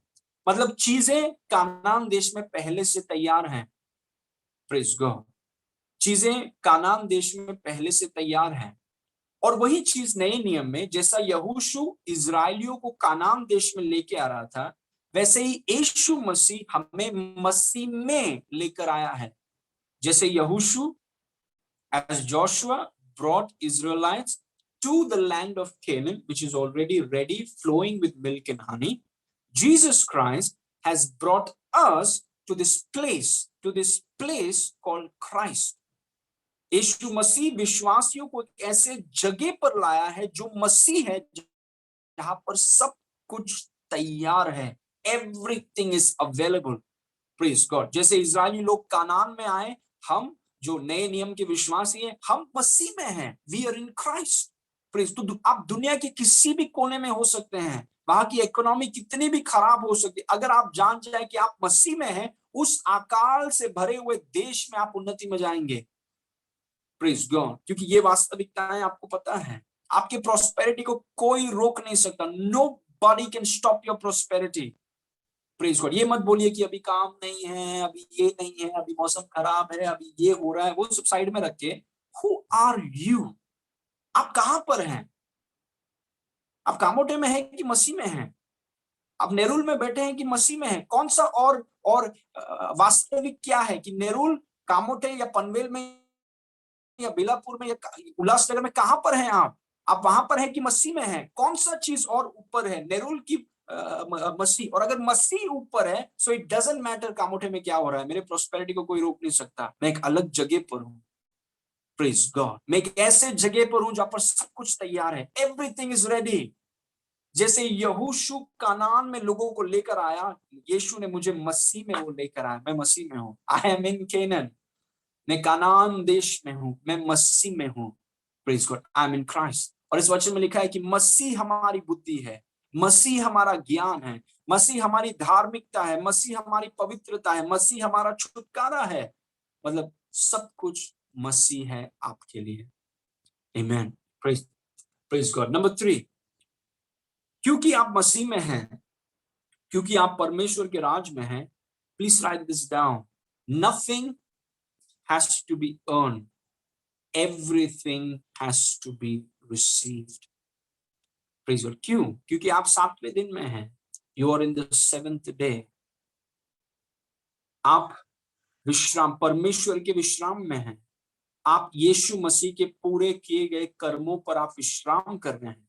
मतलब चीजें कानान देश में पहले से तैयार हैं। Praise God. चीजें कानान देश में पहले से तैयार हैं। और वही चीज नए नियम में, जैसा यहोशू इजराइलियों को कानान देश में लेके आ रहा था, वैसे ही यीशु मसीह हमें मसीह में लेकर आया है। जैसे यहोशू as Joshua brought Israelites to the land of Canaan, which is already ready, flowing with milk and honey, Jesus Christ has brought us to this place called Christ. यीशु मसीह विश्वासियों को एक ऐसे जगह पर लाया है जो मसीह है, जहां पर सब कुछ तैयार है। Everything is available. Praise God. जैसे इजरायली लोग कानान में आए, हम जो नए नियम के विश्वासी हैं, हम मसीह में हैं। We are in Christ. Praise. तो आप दुनिया के किसी भी कोने में हो सकते हैं, वहां की इकोनॉमी कितनी भी खराब हो सकती है, अगर आप जान जाए कि आप मसीह में हैं, उस अकाल से भरे हुए देश में आप उन्नति में जाएंगे। Praise God. क्योंकि ये वास्तविकताएं आपको पता है। आपके प्रॉस्पेरिटी को कोई रोक नहीं सकता। Nobody can stop your prosperity. Praise God. ये मत बोलिए कि अभी काम नहीं है, अभी ये नहीं है, अभी मौसम खराब है, अभी ये हो रहा है, वो सब साइड में रख के, हु आर यू? आप कहां पर हैं? आप कामोटे में हैं कि मसीह में हैं? आप नेरुल में बैठे हैं कि मसीह में हैं? कौन सा और वास्तविक क्या है कि नेरुल, कामोटे या पनवेल में या बिलापुर में या उल्लासनगर में, कहां पर हैं आप? आप वहां पर हैं कि मसीह में हैं? कौन सा चीज और ऊपर है, नेरुल की मसीह? और अगर मसीह ऊपर है, so it doesn't matter Kamothe में क्या हो रहा है, मेरे प्रोस्पेरिटी को कोई रोक नहीं सकता। मैं एक अलग जगह पर हूं। Praise God. मैं एक ऐसे जगह पर हूं जहां पर सब कुछ तैयार है। Everything is ready. जैसे यहोशू कानान में लोगों को लेकर आया, यीशु ने मुझे मसीह में वो लेकर आया। मैं मसीह में हूं। I am in canyon. मैं कानान देश में हूं, मैं मसीह में हूं। Praise God. I M in Christ. और इस वचन में लिखा है कि मसीह हमारी बुद्धि है, मसीह हमारा ज्ञान है, मसीह हमारी धार्मिकता है, मसीह हमारी पवित्रता है, मसीह हमारा छुटकारा है। मतलब सब कुछ मसीह है आपके लिए। आमीन। Praise praise God. नंबर 3, क्योंकि आप मसीह में हैं, क्योंकि आप परमेश्वर के राज में हैं, please write this down, nothing has to be earned, everything has to be received. Praise God. क्यों? क्योंकि आप 7वें दिन में हैं। You are in the 7th day. आप विश्राम, परमेश्वर के विश्राम में हैं। आप यीशु मसीह के पूरे किए गए कर्मों पर आप विश्राम कर रहे हैं।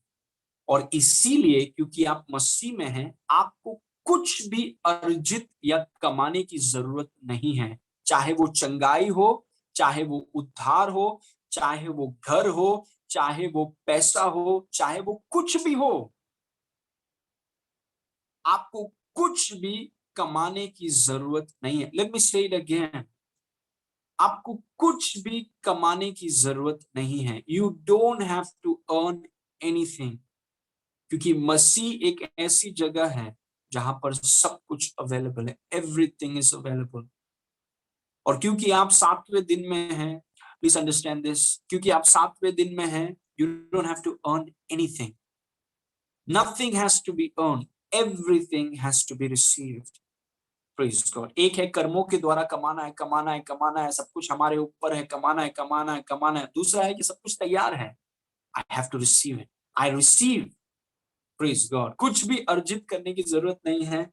और इसीलिए क्योंकि आप मसीह में हैं, आपको कुछ भी अर्जित या कमाने की जरूरत नहीं है। चाहे वो चंगाई हो, चाहे वो उद्धार हो, चाहे वो घर हो, चाहे वो पैसा हो, चाहे वो कुछ भी हो। आपको कुछ भी कमाने की जरूरत नहीं है। लेट मी से इट अगेन, आपको कुछ भी कमाने की जरूरत नहीं है। You don't have to earn anything, क्योंकि मसीह एक ऐसी जगह है जहां पर सब कुछ अवेलेबल है। Everything is available. और क्योंकि आप 7वें दिन में हैं, प्लीज अंडरस्टैंड दिस, क्योंकि आप 7वें दिन में हैं, you don't have to earn anything. Nothing has to be earn, everything has to be received. Praise God. एक है कर्मों के द्वारा कमाना है, कमाना है, कमाना है, सब कुछ हमारे ऊपर है, कमाना है, कमाना है, कमाना है। दूसरा है कि सब कुछ तैयार है, I have to receive it, I receive. Praise God. कुछ भी अर्जित करने की जरूरत नहीं है,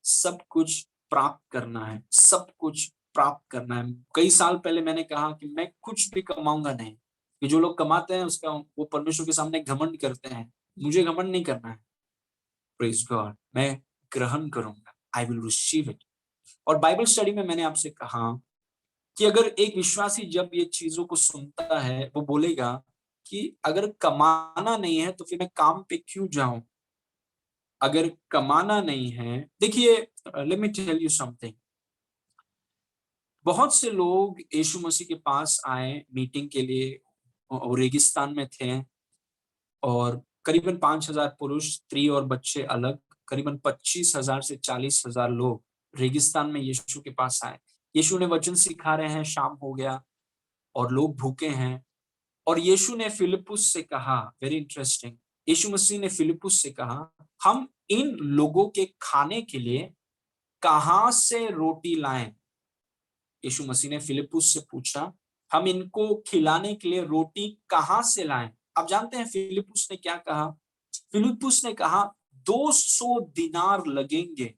सब कुछ प्राप्त करना है, सब कुछ प्राप्त करना है। कई साल पहले मैंने कहा कि मैं कुछ भी कमाऊंगा नहीं, कि जो लोग कमाते हैं उसका वो परमेश्वर के सामने घमंड करते हैं। मुझे घमंड नहीं करना है। Praise God. मैं ग्रहण करूंगा, आई विल रिसीव इट। और बाइबल स्टडी में मैंने आपसे कहा कि अगर एक विश्वासी जब ये चीजों को सुनता है, वो बोलेगा कि अगर कमाना नहीं है तो फिर मैं काम पे क्यों जाऊं। अगर कमाना नहीं है, देखिए, let me tell you something. बहुत से लोग यीशु मसीह के पास आए मीटिंग के लिए, और रेगिस्तान में थे, और करीबन 5,000 पुरुष, स्त्री और बच्चे अलग, करीबन 25,000 से 40,000 लोग रेगिस्तान में यीशु के पास आए। यीशु ने वचन सिखा रहे हैं, शाम हो गया और लोग भूखे हैं। और यीशु ने फिलिपुस से कहा, वेरी इंटरेस्टिंग, यीशु मसीह ने फिलिपुस से कहा, हम इन लोगों के खाने के लिए कहां से रोटी लाएं। यीशु मसीह ने फिलिपुस से पूछा, हम इनको खिलाने के लिए रोटी कहां से लाएं। आप जानते हैं फिलिपुस ने क्या कहा? फिलिपुस ने कहा 200 दिनार लगेंगे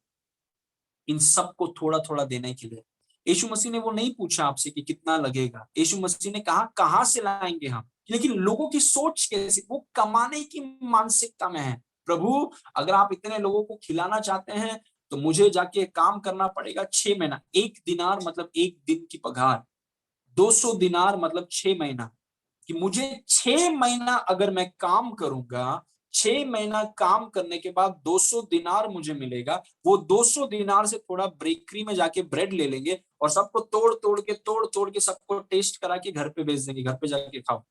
इन सबको थोड़ा थोड़ा देने के लिए। यीशु मसीह ने वो नहीं पूछा आपसे कि कितना लगेगा। यीशु मसीह ने कहा कहां से लाएंगे हम। लेकिन लोगों की सोच कैसी, वो कमाने की मानसिकता में है। प्रभु, अगर आप इतने लोगों को खिलाना चाहते हैं तो मुझे जाके काम करना पड़ेगा 6 महीना। 1 दिनार मतलब 1 दिन की पगार, 200 दिनार मतलब 6 महीना। कि मुझे 6 महीना अगर मैं काम करूंगा, 6 महीना काम करने के बाद 200 दिनार मुझे मिलेगा। वो 200 दिनार से थोड़ा बेकरी में जाके ब्रेड ले लेंगे और सबको तोड़ तोड़ के सबको टेस्ट करा के घर पे भेज देंगे, घर पे जाके खाओ।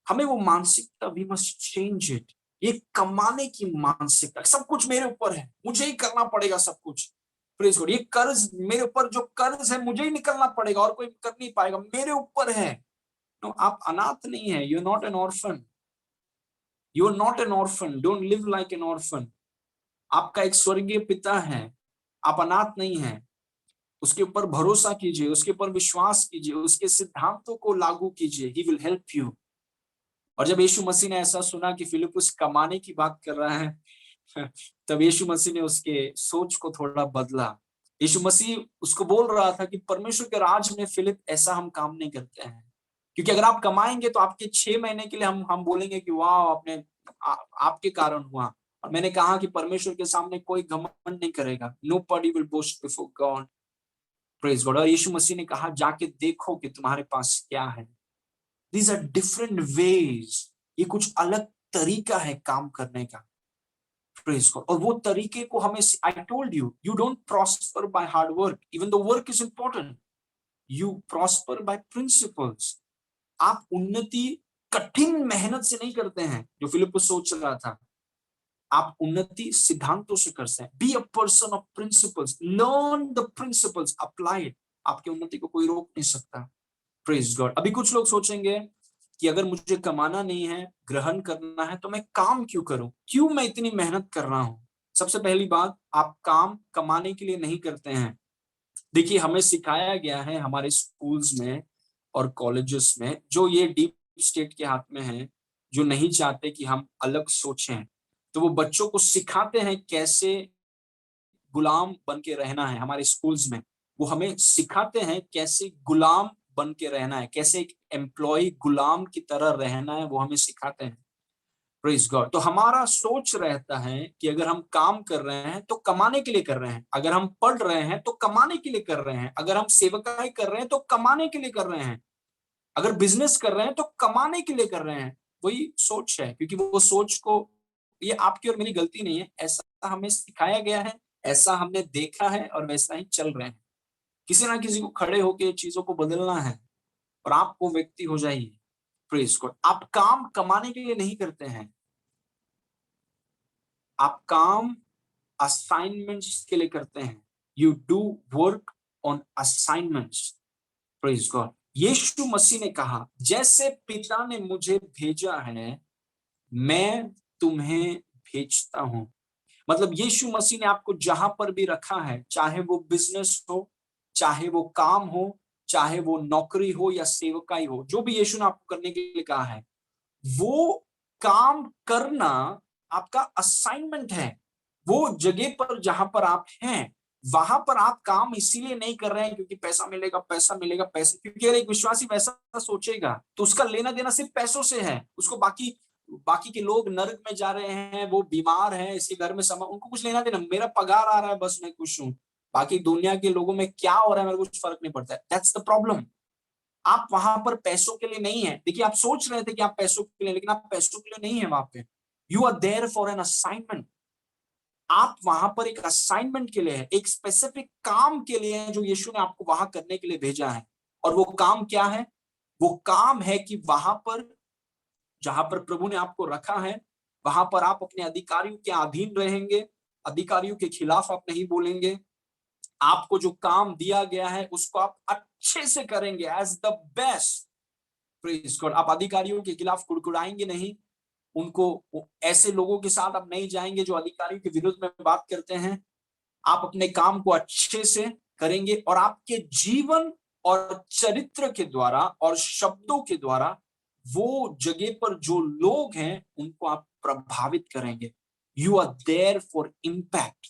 हमें वो मानसिकता, वी मस्ट चेंज इट। ये कमाने की मानसिकता, सब कुछ मेरे ऊपर है, मुझे ही करना पड़ेगा सब कुछ। Praise God. ये कर्ज मेरे ऊपर, जो कर्ज है मुझे ही निकलना पड़ेगा, और कोई कर नहीं पाएगा, मेरे ऊपर है। नो, आप अनाथ नहीं है, you are not an orphan, you are not an orphan, don't live like an orphan. आपका एक स्वर्गीय पिता है, आप अनाथ नहीं है। उसके ऊपर भरोसा कीजिए, उसके ऊपर विश्वास कीजिए, उसके सिद्धांतों को लागू कीजिए, ही विल हेल्प यू। और जब यीशु मसीह ने ऐसा सुना कि फिलिपुस कमाने की बात कर रहा है, तब यीशु मसीह ने उसके सोच को थोड़ा बदला। यीशु मसीह उसको बोल रहा था कि परमेश्वर के राज में फिलिप ऐसा हम काम नहीं करते हैं। क्योंकि अगर आप कमाएंगे तो आपके 6 महीने के लिए हम बोलेंगे कि वाह, आपने आपके कारण हुआ। और मैंने कहा कि परमेश्वर के सामने कोई घमंड नहीं करेगा। Nobody will boast before God. Praise God। और यीशु मसीह ने कहा जाके देखो कि तुम्हारे पास क्या है। These are different ways। ये कुछ अलग तरीका है काम करने का। Praise God। और वो तरीके को हमें, I told you, you don't prosper by hard work, even though work is important. You prosper by principles। आप उन्नति कठिन मेहनत से नहीं करते हैं, जो फिलिपुस सोच रहा था। आप उन्नति सिद्धांतों से करते हैं। Be a person of principles, learn the principles, apply it. आपकी उन्नति को कोई रोक नहीं सकता। Praise God. अभी कुछ लोग सोचेंगे कि अगर मुझे कमाना नहीं है, ग्रहण करना है, तो मैं काम क्यों करूं, क्यों मैं इतनी मेहनत कर रहा हूं। सबसे पहली बात, आप काम कमाने के लिए नहीं करते हैं। देखिए, हमें सिखाया गया है हमारे स्कूल्स में और कॉलेजेस में, जो ये डीप स्टेट के हाथ में है, जो नहीं चाहते कि हम अलग सोचें, तो वो बच्चों को सिखाते हैं कैसे गुलाम बन के रहना है। हमारे स्कूल्स में वो हमें सिखाते हैं कैसे गुलाम बन के रहना है, कैसे एक एम्प्लॉय गुलाम की तरह रहना है, वो हमें सिखाते हैं। Praise God. तो हमारा सोच रहता है कि अगर हम काम कर रहे हैं तो कमाने के लिए कर रहे हैं, अगर हम पढ़ रहे हैं तो कमाने के लिए कर रहे हैं, अगर हम सेवकाई कर रहे हैं तो कमाने के लिए कर रहे हैं, अगर बिजनेस कर रहे हैं तो कमाने के लिए कर रहे हैं। वही सोच है, क्योंकि वो सोच को ये आपकी और मेरी गलती नहीं है, ऐसा हमें सिखाया गया है, ऐसा हमने देखा है और वैसा ही चल रहे हैं। किसी ना किसी को खड़े होके चीजों को बदलना है और आप वो व्यक्ति हो जाइए। Praise God. आप काम कमाने के लिए नहीं करते हैं, आप काम असाइनमेंट्स के लिए करते हैं। You do work on assignments. Praise God. यीशु मसीह ने कहा, जैसे पिता ने मुझे भेजा है मैं तुम्हें भेजता हूं। मतलब यीशु मसीह ने आपको जहां पर भी रखा है, चाहे वो बिजनेस हो, चाहे वो काम हो, चाहे वो नौकरी हो या सेवकाई हो, जो भी यीशु ने आपको करने के लिए कहा है, वो काम करना आपका असाइनमेंट है। वो जगह पर जहां पर आप हैं, वहां पर आप काम इसीलिए नहीं कर रहे हैं क्योंकि पैसा मिलेगा, पैसा मिलेगा, पैसे, क्योंकि अगर एक विश्वासी वैसा सोचेगा तो उसका लेना देना सिर्फ पैसों से है। उसको बाकी बाकी के लोग नरक में जा रहे हैं, वो बीमार हैं, इसके घर में समा, उनको कुछ लेना देना, मेरा पगार आ रहा है बस मैं खुश हूं, बाकी दुनिया के लोगों में क्या हो रहा है मेरे को कुछ फर्क नहीं पड़ता है। That's the problem. आप वहां पर पैसों के लिए नहीं है। देखिए, आप सोच रहे थे कि आप पैसों के लिए, लेकिन आप पैसों के लिए नहीं है वहां पे। You are there for an assignment. आप वहां पर एक असाइनमेंट के लिए है, एक स्पेसिफिक काम के लिए है जो यीशु ने आपको वहां करने के लिए भेजा है। और वो काम क्या है? वो काम है कि वहां पर जहां पर प्रभु ने आपको रखा है, वहां पर आप अपने अधिकारियों के अधीन रहेंगे, अधिकारियों के खिलाफ आप नहीं बोलेंगे। आपको जो काम दिया गया है उसको आप अच्छे से करेंगे, as the best. Praise God. आप अधिकारियों के खिलाफ कुड़कुड़ाएंगे नहीं, उनको, ऐसे लोगों के साथ आप नहीं जाएंगे जो अधिकारियों के विरुद्ध में बात करते हैं। आप अपने काम को अच्छे से करेंगे और आपके जीवन और चरित्र के द्वारा और शब्दों के द्वारा वो जगह पर जो लोग हैं उनको आप प्रभावित करेंगे। You are there for impact.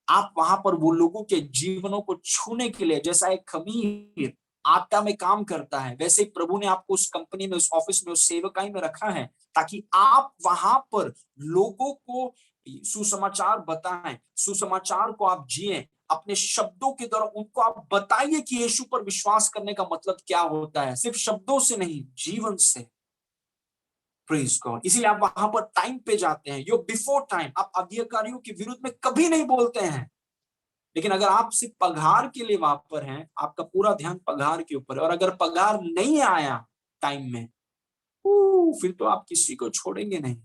आप वहां पर वो लोगों के जीवनों को छूने के लिए, जैसा एक खमीर आटा में काम करता है, वैसे ही प्रभु ने आपको उस कंपनी में, उस ऑफिस में, उस सेवकाई में रखा है, ताकि आप वहां पर लोगों को सुसमाचार बताएं, सुसमाचार को आप जिए, अपने शब्दों के द्वारा उनको आप बताइए कि यीशु पर विश्वास करने का मतलब क्या होता है, सिर्फ शब्दों से नहीं, जीवन से। Praise God. इसीलिए आप वहां पर टाइम पे जाते हैं, यो बिफोर टाइम। आप अधिकारियों के विरुद्ध में कभी नहीं बोलते हैं। लेकिन अगर आप सिर्फ पगार के लिए वहां पर हैं, आपका पूरा ध्यान पगार के ऊपर है, और अगर पगार नहीं आया टाइम में, फिर तो आप किसी को छोड़ेंगे नहीं।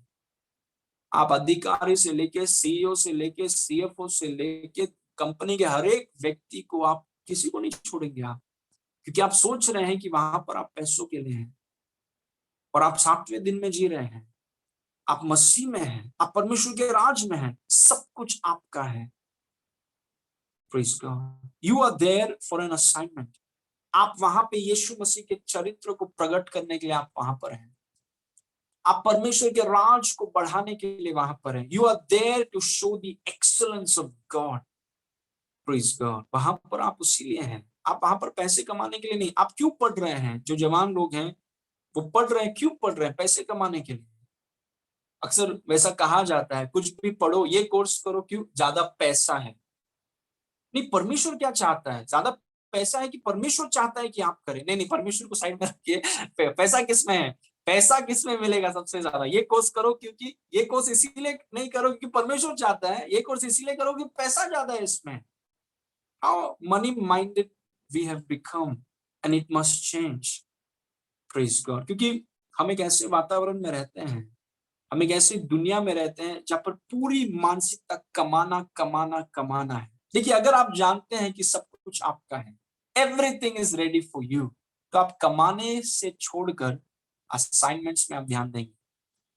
आप अधिकारी से लेके सीईओ से लेके सीएफओ से लेके कंपनी के हर एक व्यक्ति को, आप किसी को नहीं छोड़ेंगे आप, क्योंकि आप सोच रहे हैं कि वहां पर आप पैसों के लिए हैं और आप 7वें दिन में जी रहे हैं। आप मसीह में हैं, आप परमेश्वर के राज में हैं, सब कुछ आपका है। Praise God. You are there for an assignment. आप वहां पे यीशु मसीह के चरित्र को प्रकट करने के लिए आप वहां पर हैं। आप परमेश्वर के राज को बढ़ाने के लिए वहां पर हैं। You are there to show the excellence of God. Praise God. वहां पर आप उसीलिए हैं। आप वहां पर पैसे कमाने के लिए नहीं। आप क्यों पढ़ रहे हैं? जो जवान लोग हैं वो पढ़ रहे हैं, क्यों पढ़ रहे हैं? पैसे कमाने के लिए। अक्सर वैसा कहा जाता है, कुछ भी पढ़ो, ये कोर्स करो, क्यों? ज्यादा पैसा है। नहीं, परमेश्वर क्या चाहता है? ज्यादा पैसा है कि परमेश्वर चाहता है कि आप करें? नहीं नहीं, परमेश्वर को साइड में रखिए। पैसा किस में है? पैसा किस में मिलेगा सबसे ज्यादा? ये कोर्स करो, क्योंकि ये कोर्स इसीलिए नहीं करो क्योंकि परमेश्वर चाहता है, ये कोर्स इसीलिए करो कि पैसा ज्यादा है इसमें। How money minded we have become, and it must change. Praise God. क्योंकि हम एक ऐसे वातावरण में रहते हैं, हम एक ऐसी दुनिया में रहते हैं जहां पर पूरी मानसिकता कमाना कमाना कमाना है। देखिए, अगर आप जानते हैं कि सब कुछ आपका है, everything is ready for you, तो आप कमाने से छोड़कर असाइनमेंट्स में आप ध्यान देंगे।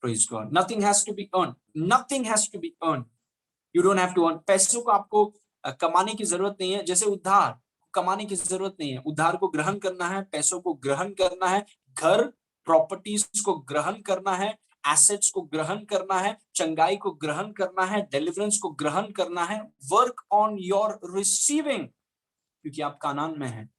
Praise God. Nothing has to be earn, nothing has to be earn. You don't have to earn. पैसों को आपको कमाने की जरूरत नहीं है। जैसे उद्धार कमाने की जरूरत नहीं है, उद्धार को ग्रहण करना है, पैसों को ग्रहण करना है, घर प्रॉपर्टीज को ग्रहण करना है, एसेट्स को ग्रहण करना है, चंगाई को ग्रहण करना है, डिलीवरेंस को ग्रहण करना है। वर्क ऑन योर रिसीविंग, क्योंकि आप कानान में हैं,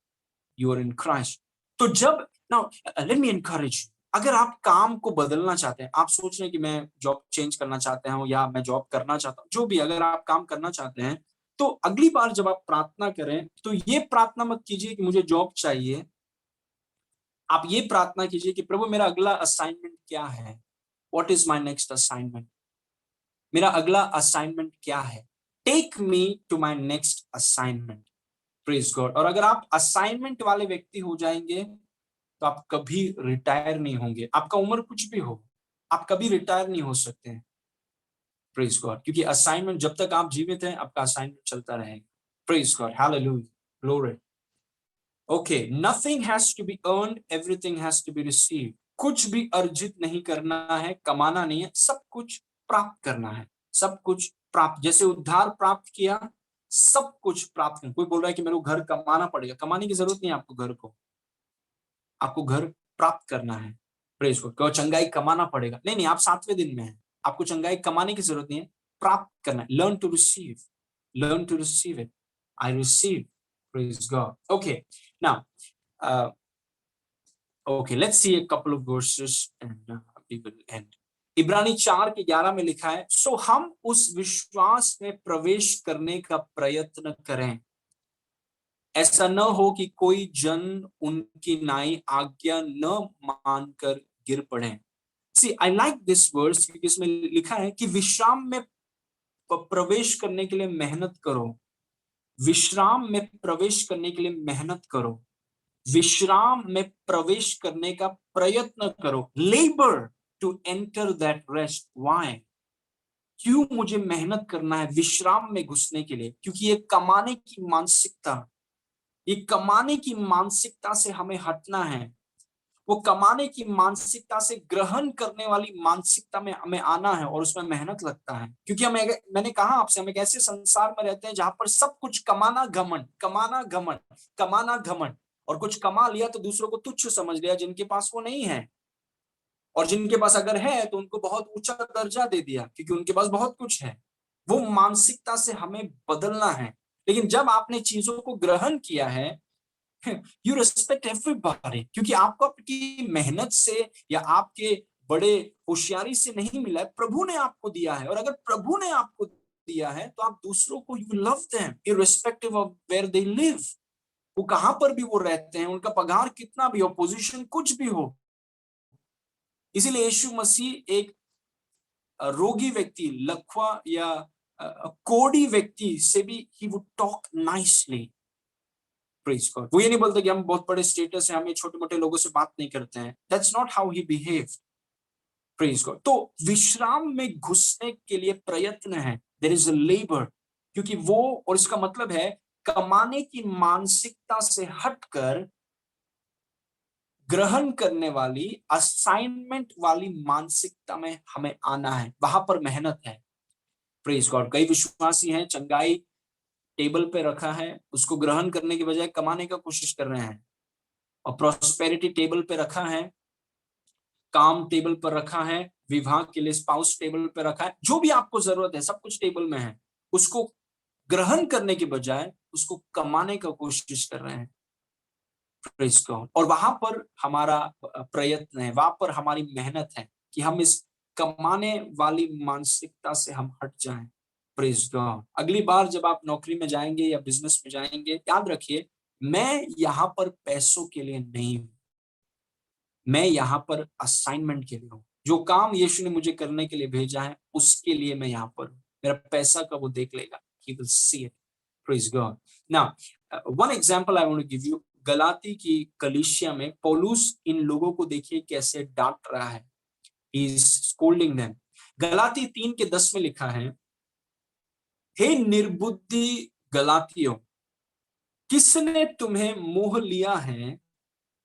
यू आर इन क्राइस्ट। तो जब, नाउ लेट मी एनकरेज, अगर आप काम को बदलना चाहते हैं, आप सोच रहे हैं कि मैं जॉब चेंज करना चाहते हूं या मैं जॉब करना चाहता हूं, जो भी, अगर आप काम करना चाहते हैं, तो अगली बार जब आप प्रार्थना करें तो ये प्रार्थना मत कीजिए कि मुझे जॉब चाहिए। आप ये प्रार्थना कीजिए कि प्रभु मेरा अगला असाइनमेंट क्या है? What is my next assignment? मेरा अगला असाइनमेंट क्या है, take me to my next assignment. Praise God. और अगर आप असाइनमेंट वाले व्यक्ति हो जाएंगे तो आप कभी रिटायर नहीं होंगे। आपका उम्र कुछ भी हो, आप कभी रिटायर नहीं हो सकते हैं। Praise God. क्योंकि असाइनमेंट, जब तक आप जीवित हैं आपका असाइनमेंट चलता रहेगा। Praise God, hallelujah, glory. Okay, nothing has to be earned, everything has to be received. कुछ भी अर्जित नहीं करना है, कमाना नहीं है, सब कुछ प्राप्त करना है। सब कुछ प्राप्त, जैसे उद्धार प्राप्त किया, सब कुछ प्राप्त करना। कोई बोल रहा है कि मेरे को घर कमाना पड़ेगा, कमाने की जरूरत नहीं है आपको घर को, आपको घर प्राप्त करना है। Praise God. कहो चंगाई कमाना पड़ेगा, नहीं नहीं, आप 7वें दिन में हैं, आपको चंगाई कमाने की जरूरत नहीं है, प्राप्त करना है। Learn to receive, learn to receive it. I receive. Praise God. Okay, now okay, let's see a couple of verses and we will end. इब्रानी 4:11 में लिखा है, सो हम उस विश्वास में प्रवेश करने का प्रयत्न करें, ऐसा न हो कि कोई जन उनकी नाई आज्ञा न मानकर गिर पड़े। सी आई लाइक दिस वर्स, क्योंकि इसमें लिखा है कि विश्राम में प्रवेश करने के लिए मेहनत करो। विश्राम में प्रवेश करने के लिए मेहनत करो, विश्राम में प्रवेश करने का प्रयत्न करो। Labour to enter that rest. Why? क्यों मुझे मेहनत करना है विश्राम में घुसने के लिए? क्योंकि ये कमाने की मानसिकता, ये कमाने की मानसिकता से हमें हटना है। वो कमाने की मानसिकता से ग्रहण करने वाली मानसिकता में हमें आना है, और उसमें मेहनत लगता है। क्योंकि हमें, मैंने कहा आपसे, हम एक ऐसे संसार में रहते हैं जहां पर सब कुछ कमाना घमंड, कमाना घमंड, कमाना घमंड। और कुछ कमा लिया तो दूसरों को तुच्छ समझ लिया जिनके पास वो नहीं है, और जिनके पास अगर है तो उनको बहुत ऊंचा दर्जा दे दिया क्योंकि उनके पास बहुत कुछ है। वो मानसिकता से हमें बदलना है। लेकिन जब आपने चीजों को ग्रहण किया है, यू रिस्पेक्ट एवरीबॉडी, क्योंकि आपको आपकी मेहनत से या आपके बड़े होशियारी से नहीं मिला है, प्रभु ने आपको दिया है। और अगर प्रभु ने आपको दिया है तो आप दूसरों को, you love them irrespective of where they live. वो कहां पर भी वो रहते हैं, उनका पगार कितना भी हो, पोजीशन कुछ भी हो। इसीलिए यीशु मसीह एक रोगी व्यक्ति, लकवा या कोढ़ी व्यक्ति से भी he would talk nicely. Praise God. वो ये नहीं बोलते कि हम बहुत बड़े स्टेटस है, हम ये छोटे मोटे लोगों से बात नहीं करते हैं। That's not how he behave. Praise God. तो विश्राम में घुसने के लिए प्रयत्न है, देयर इज अ लेबर। क्योंकि वो, और इसका मतलब है कमाने की मानसिकता से हटकर ग्रहण करने वाली, असाइनमेंट वाली मानसिकता में हमें आना है। वहां पर मेहनत है। Praise God. कई विश्वासी हैं, चंगाई टेबल पे रखा है, उसको ग्रहण करने के बजाय कमाने का कोशिश कर रहे हैं। और प्रॉस्पेरिटी टेबल पे रखा है, काम टेबल पर रखा है, विवाह के लिए स्पाउस टेबल पे रखा है, जो भी आपको जरूरत है सब कुछ टेबल में है। उसको ग्रहण करने के बजाय उसको कमाने का कोशिश कर रहे हैं। Praise God. और वहां पर हमारा प्रयत्न है, वहां पर हमारी मेहनत है कि हम इस कमाने वाली मानसिकता से हम हट जाएं। Praise God. अगली बार जब आप नौकरी में जाएंगे या बिजनेस में जाएंगे, याद रखिए, मैं यहाँ पर पैसों के लिए नहीं हूं, मैं यहाँ पर असाइनमेंट के लिए हूँ। जो काम यीशु ने मुझे करने के लिए भेजा है उसके लिए मैं यहाँ पर हूँ। मेरा पैसा का वो देख लेगा, he will see it. Praise God. Now, one example I want to give you. Galati की कलीसिया में पौलुस इन लोगों को देखिए कैसे डांट रहा है। He is scolding them. Galati 3:10 में लिखा है, हे निर्बुद्धि गलातियों, किसने तुम्हें मोह लिया है?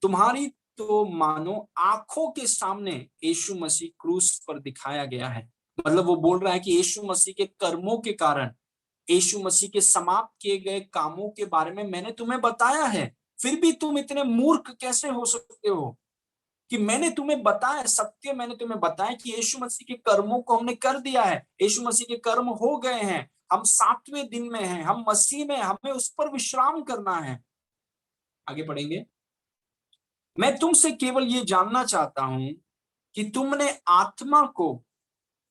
तुम्हारी तो मानो आंखों के सामने यीशु मसीह क्रूस पर दिखाया गया है। मतलब वो बोल रहा है कि यीशु मसीह के कर्मों के कारण, यीशु मसीह के समाप्त किए गए कामों के बारे में मैंने तुम्हें बताया है, फिर भी तुम इतने मूर्ख कैसे हो सकते हो कि मैंने तुम्हें बताया, सत्य मैंने तुम्हें बताया कि यीशु मसीह के कर्मों को हमने कर दिया है। यीशु मसीह के कर्म हो गए हैं, हम 7वें दिन में हैं, हम मसीह में, हमें उस पर विश्राम करना है। आगे पढ़ेंगे। मैं तुमसे केवल ये जानना चाहता हूं कि तुमने आत्मा को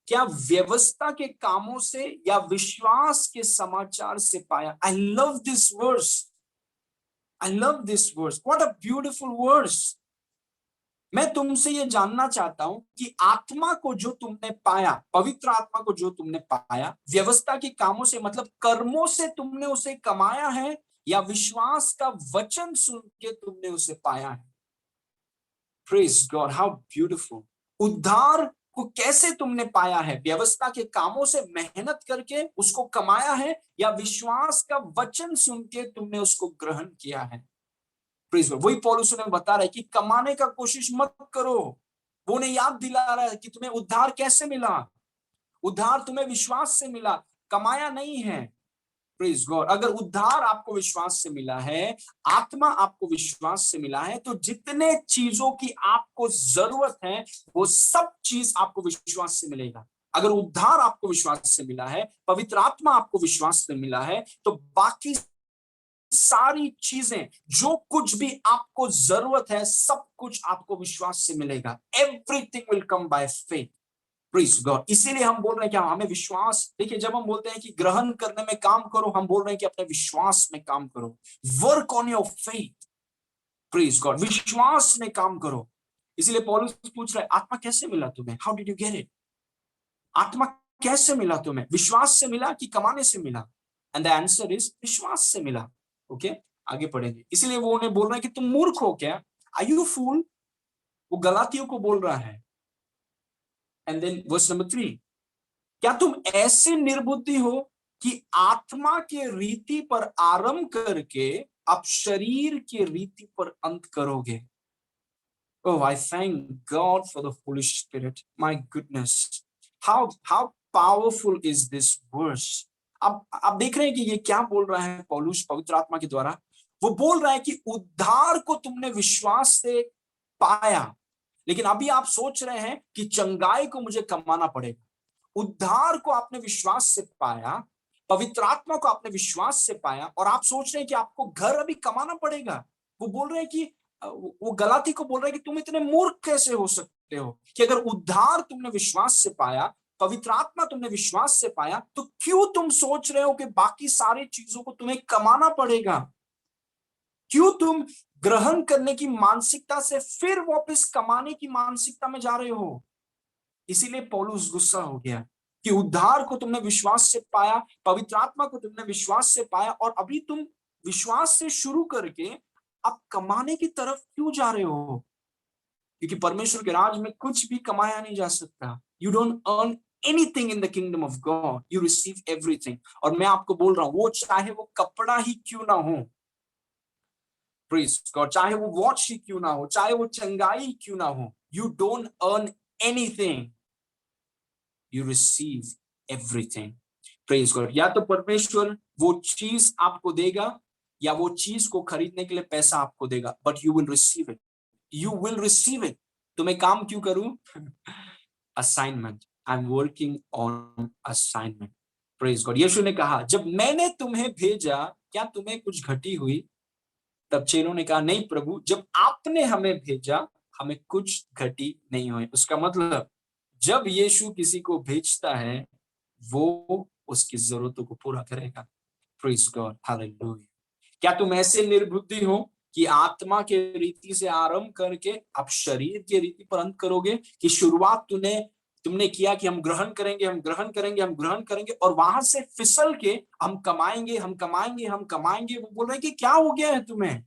क्या व्यवस्था के कामों से या विश्वास के समाचार से पाया। I love this verse, I love this verse, what a beautiful verse. मैं तुमसे ये जानना चाहता हूं कि आत्मा को जो तुमने पाया, पवित्र आत्मा को जो तुमने पाया, व्यवस्था के कामों से मतलब कर्मों से तुमने उसे कमाया है या विश्वास का वचन सुन के तुमने उसे पाया है। Praise God, how beautiful. उद्धार को कैसे तुमने पाया है? व्यवस्था के कामों से मेहनत करके उसको कमाया है या विश्वास का वचन सुन के तुमने उसको ग्रहण किया है? Praise God. वही पौलुस ने बता रहा है कि कमाने का कोशिश मत करो। वो ने याद दिला रहा है कि तुम्हें उद्धार कैसे मिला। उद्धार तुम्हें विश्वास से मिला, कमाया नहीं है। Praise God. अगर उद्धार आपको विश्वास से मिला है, आत्मा आपको विश्वास से मिला है, तो जितने चीजों की आपको जरूरत है वो सब चीज आपको विश्वास से मिलेगा। अगर उद्धार आपको विश्वास से मिला है, पवित्र आत्मा आपको विश्वास से मिला है, तो बाकी सारी चीजें, जो कुछ भी आपको जरूरत है, सब कुछ आपको विश्वास से मिलेगा। Everything will come by faith. Praise God. इसीलिए हम बोल रहे हैं कि हमें विश्वास, देखिए जब हम बोलते हैं कि ग्रहण करने में काम करो, हम बोल रहे हैं कि अपने विश्वास में काम करो। Work on your faith. Praise God. विश्वास में काम करो। इसीलिए पौलुस पूछ रहा है, आत्मा कैसे मिला तुम्हें? How did you get it? आत्मा कैसे मिला तुम्हें? विश्वास से मिला कि कमाने से मिला? एंड द आंसर इज विश्वास से मिला। ओके, आगे पढ़ेंगे। इसलिए वो उन्हें बोल रहा है कि तुम मूर्ख हो क्या? Are you fool? वो गलातियों को बोल रहा है। एंड देन वर्स नंबर 3, क्या तुम ऐसे निर्बुद्धि हो कि आत्मा के रीति पर आरंभ करके अब शरीर के रीति पर अंत करोगे? Oh, I thank God for the Holy Spirit. My goodness. How powerful is this verse? अब आप देख रहे हैं कि ये क्या बोल रहा है पौलुस पवित्र आत्मा के द्वारा। वो बोल रहा है कि उद्धार को तुमने विश्वास से पाया, लेकिन अभी आप सोच रहे हैं कि चंगाई को मुझे कमाना पड़ेगा। उद्धार को आपने विश्वास से पाया, पवित्र आत्मा को आपने विश्वास से पाया, और आप सोच रहे हैं कि आपको घर अभी कमाना पड़ेगा। वो बोल रहे हैं कि वो गलाती को बोल रहे हैं कि तुम इतने मूर्ख कैसे हो सकते हो कि अगर उद्धार तुमने विश्वास से पाया, पवित्र आत्मा तुमने विश्वास से पाया, तो क्यों तुम सोच रहे हो कि बाकी सारी चीजों को तुम्हें कमाना पड़ेगा? क्यों तुम ग्रहण करने की मानसिकता से फिर वापस कमाने की मानसिकता में जा रहे हो? इसीलिए पौलुस गुस्सा हो गया कि उद्धार को तुमने विश्वास से पाया, पवित्र आत्मा को तुमने विश्वास से पाया, और अभी तुम विश्वास से शुरू करके अब कमाने की तरफ क्यों जा रहे हो? क्योंकि परमेश्वर के राज में कुछ भी कमाया नहीं जा सकता। You don't earn anything in the kingdom of God, you receive everything. और मैं आपको बोल रहा हूं, वो चाहे वो कपड़ा ही क्यों ना हो, प्रेज गॉड, चाहे वो वॉच ही क्यों ना हो, चाहे वो चंगाई क्यों ना हो, you don't earn anything, you receive everything. Praise God. या तो परमेश्वर वो चीज आपको देगा या वो चीज को खरीदने के लिए पैसा आपको देगा, but you will receive it. You will receive it. तो मैं काम क्यों करूं? Assignment. I'm working on assignment. Praise God. यीशु ने कहा, जब मैंने तुम्हें भेजा क्या तुम्हें कुछ घटी हुई? तब चेलों ने कहा, नहीं प्रभु, जब आपने हमें भेजा हमें कुछ घटी नहीं हुई। उसका मतलब जब यीशु किसी को भेजता है वो उसकी जरूरतों को पूरा करेगा। Praise God, hallelujah. क्या तुम ऐसे निर्बुद्धि हो कि आत्मा के रीति से आरंभ करके अब शरीर के रीति पर अंत करोगे? कि शुरुआत तुमने किया कि हम ग्रहण करेंगे, हम ग्रहण करेंगे, हम ग्रहण करेंगे, और वहां से फिसल के हम कमाएंगे, हम कमाएंगे, हम कमाएंगे। वो बोल रहे हैं कि क्या हो गया है तुम्हें?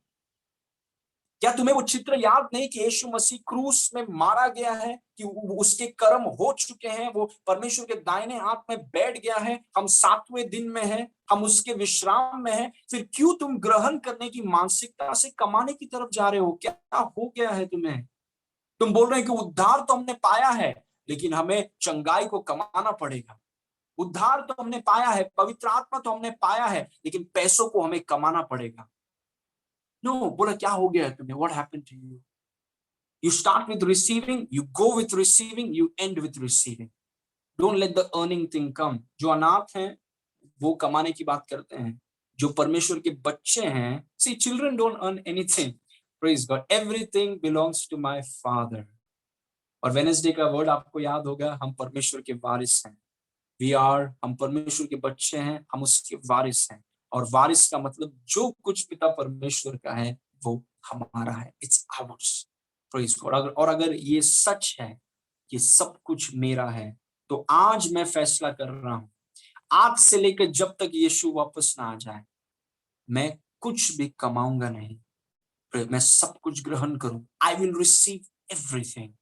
क्या तुम्हें वो चित्र याद नहीं कि यीशु मसीह क्रूस में मारा गया है, कि उसके कर्म हो चुके हैं, वो परमेश्वर के दाहिने हाथ में बैठ गया है, हम 7वें दिन में हैं, हम उसके विश्राम में हैं। फिर क्यों तुम ग्रहण करने की मानसिकता से कमाने की तरफ जा रहे हो? क्या हो गया है तुम्हें? तुम बोल रहे हैं कि उद्धार तो हमने पाया है, लेकिन हमें चंगाई को कमाना पड़ेगा। उद्धार तो हमने पाया है, पवित्र आत्मा तो हमने पाया है, लेकिन पैसों को हमें कमाना पड़ेगा। नो, बोला क्या हो गया है तुम्हें? What happened to you? You start with receiving, you go with receiving, you end with receiving. Don't let the earning thing come. जो अनाथ हैं वो कमाने की बात करते हैं, जो परमेश्वर के बच्चे हैं, see children don't earn anything. Praise God. Everything belongs to my Father. और वेडनेसडे का वर्ड आपको याद होगा, हम परमेश्वर के वारिस हैं। हम परमेश्वर के बच्चे हैं, हम उसके वारिस हैं। और वारिस का मतलब जो कुछ पिता परमेश्वर का है वो हमारा है। It's ours. Praise God. अगर ये सच है कि सब कुछ मेरा है, तो आज मैं फैसला कर रहा हूं, आज से लेकर जब तक यीशु वापस ना आ जाए, मैं कुछ भी कमाऊंगा नहीं, मैं सब कुछ ग्रहण करूं। I will receive everything.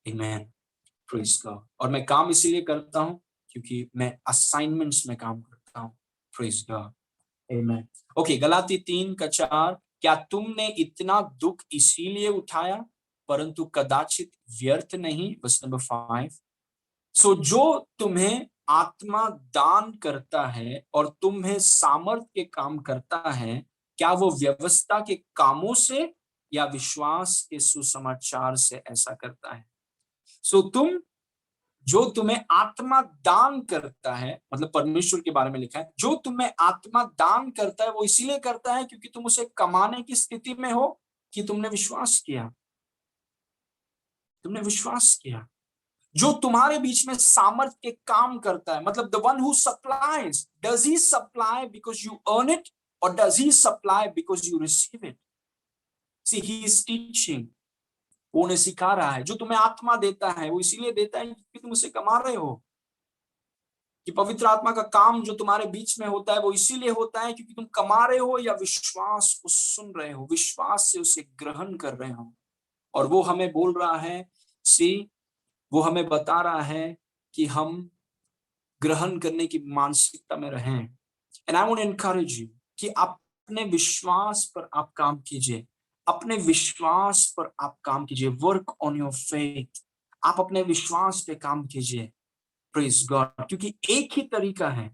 Amen. Praise God. और मैं काम इसीलिए करता हूं क्योंकि मैं असाइनमेंट्स में काम करता हूं। Praise God. आमेन। ओके, गलाती 3:4, क्या तुमने इतना दुख इसीलिए उठाया, परंतु कदाचित व्यर्थ नहीं। वर्स नंबर 5, सो जो तुम्हें आत्मा दान करता है और तुम्हें सामर्थ के काम करता है, क्या वो व्यवस्था के कामों से या विश्वास के सुसमाचार से ऐसा करता है? सो जो तुम्हें आत्मा दान करता है, मतलब परमेश्वर के बारे में लिखा है, जो तुम्हें आत्मा दान करता है वो इसीलिए करता है क्योंकि तुम उसे कमाने की स्थिति में हो कि तुमने विश्वास किया। तुमने विश्वास किया। जो तुम्हारे बीच में सामर्थ के काम करता है, मतलब the one who supplies, does he supply because you earn it और does he supply because you receive it? See he is teaching, वो उन्हें सिखा रहा है। जो तुम्हें आत्मा देता है वो इसीलिए देता है क्योंकि तुम उसे कमा रहे हो। कि पवित्र आत्मा का काम जो तुम्हारे बीच में होता है वो इसीलिए होता है क्योंकि तुम कमा रहे हो या विश्वास को सुन रहे हो, विश्वास से उसे ग्रहण कर रहे हो। और वो हमें बोल रहा है, सी, वो हमें बता रहा है कि हम ग्रहण करने की मानसिकता में रहें। And I want to encourage you कि अपने विश्वास पर आप काम कीजिए। अपने विश्वास पर आप काम कीजिए। Work on your faith. आप अपने विश्वास पे काम कीजिए। Praise God. क्योंकि एक ही तरीका है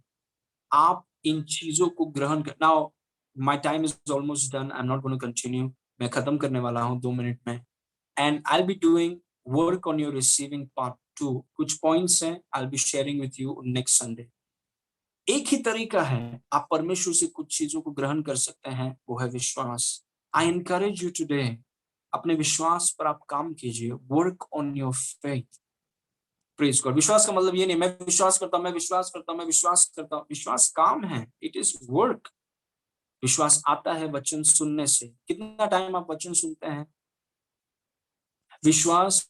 आप इन चीजों को ग्रहण कर। Now my time is almost done, I am not going to continue. मैं खत्म करने वाला हूं 2 मिनट में। And I will be doing work on your receiving part 2। कुछ पॉइंट्स हैं, I will be sharing with you next Sunday. एक ही तरीका है आप परमेश्वर से कुछ चीजों को ग्रहण कर सकते हैं, वो है विश्वास। आई एनकरेज यू टुडे, अपने विश्वास पर आप काम कीजिए। Work on your faith. Praise God. विश्वास का मतलब ये नहीं मैं विश्वास करता हूं, मैं विश्वास करता हूं, मैं विश्वास करता हूं। विश्वास काम है, इट इज वर्क। विश्वास आता है वचन सुनने से। कितना टाइम आप वचन सुनते हैं? विश्वास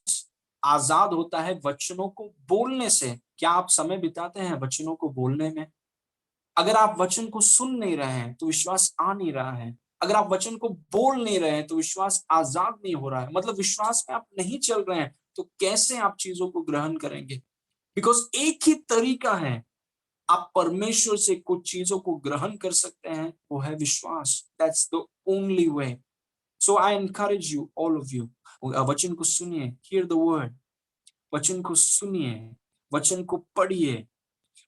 आजाद होता है वचनों को बोलने से। क्या आप समय बिताते हैं वचनों को बोलने में? अगर आप वचन को सुन नहीं रहे हैं तो विश्वास आ नहीं रहा है। अगर आप वचन को बोल नहीं रहे हैं तो विश्वास आजाद नहीं हो रहा है। मतलब विश्वास में आप नहीं चल रहे हैं, तो कैसे आप चीजों को ग्रहण करेंगे? बिकॉज एक ही तरीका है आप परमेश्वर से कुछ चीजों को ग्रहण कर सकते हैं, वो है विश्वास। That's the only way. So I encourage you, all of you, वचन को सुनिए। Here the word. वचन को सुनिए, वचन को पढ़िए,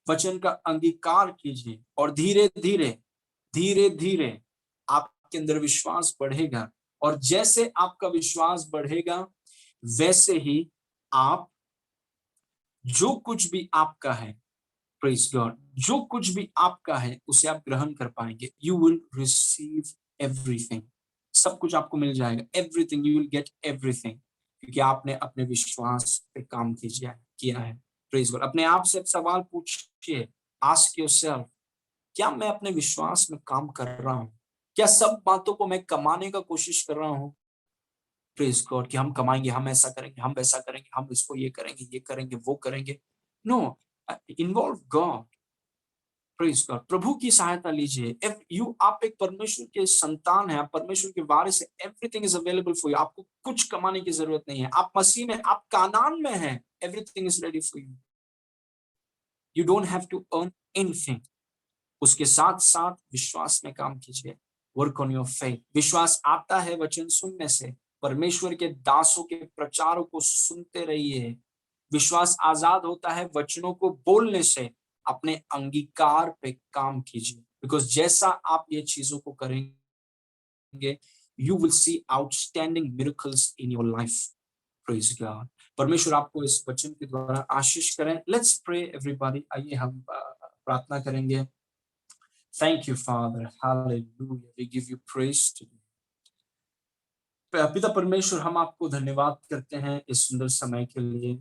वचन का अंगीकार कीजिए और धीरे धीरे, धीरे धीरे आपके अंदर विश्वास बढ़ेगा। और जैसे आपका विश्वास बढ़ेगा वैसे ही आप जो कुछ भी आपका है, प्रेज गॉड, जो कुछ भी आपका है उसे आप ग्रहण कर पाएंगे। You will receive everything. सब कुछ आपको मिल जाएगा। Everything, you will get everything, क्योंकि आपने अपने विश्वास पे काम किया है। Praise God. अपने आप से सवाल पूछिए। आस्क योरसेल्फ, क्या मैं अपने विश्वास में काम कर रहा हूं? क्या सब बातों को मैं कमाने का कोशिश कर रहा हूं? प्रेज गॉड कि हम कमाएंगे, हम ऐसा करेंगे, हम वैसा करेंगे, हम इसको ये करेंगे, ये करेंगे, वो करेंगे। No, involve God. Praise God. प्रभु की सहायता लीजिए। इफ यू, आप एक परमेश्वर के संतान हैं, आप परमेश्वर के वारिस हैं, everything is available for you. आपको कुछ कमाने की जरूरत नहीं है। आप मसीह में, आप कानान में हैं, everything is ready for you. You don't have to earn anything. उसके साथ साथ विश्वास में काम कीजिए। Work on your faith. विश्वास आता है वचन सुनने से। परमेश्वर के दासों के प्रचारों को सुनते रहिए। विश्वास आजाद होता है वचनों को बोलने से। अपने अंगीकार पे काम कीजिए, बिकॉज जैसा आप ये चीजों को करेंगे, you will see outstanding miracles in your life. Praise God. परमेश्वर आपको इस वचन के द्वारा आशीष करें। Let's pray everybody. आइए हम प्रार्थना करेंगे। Thank you, Father. Hallelujah. We give you praise today. पिता परमेश्वर, हम आपको धन्यवाद करते हैं इस सुंदर समय के लिए।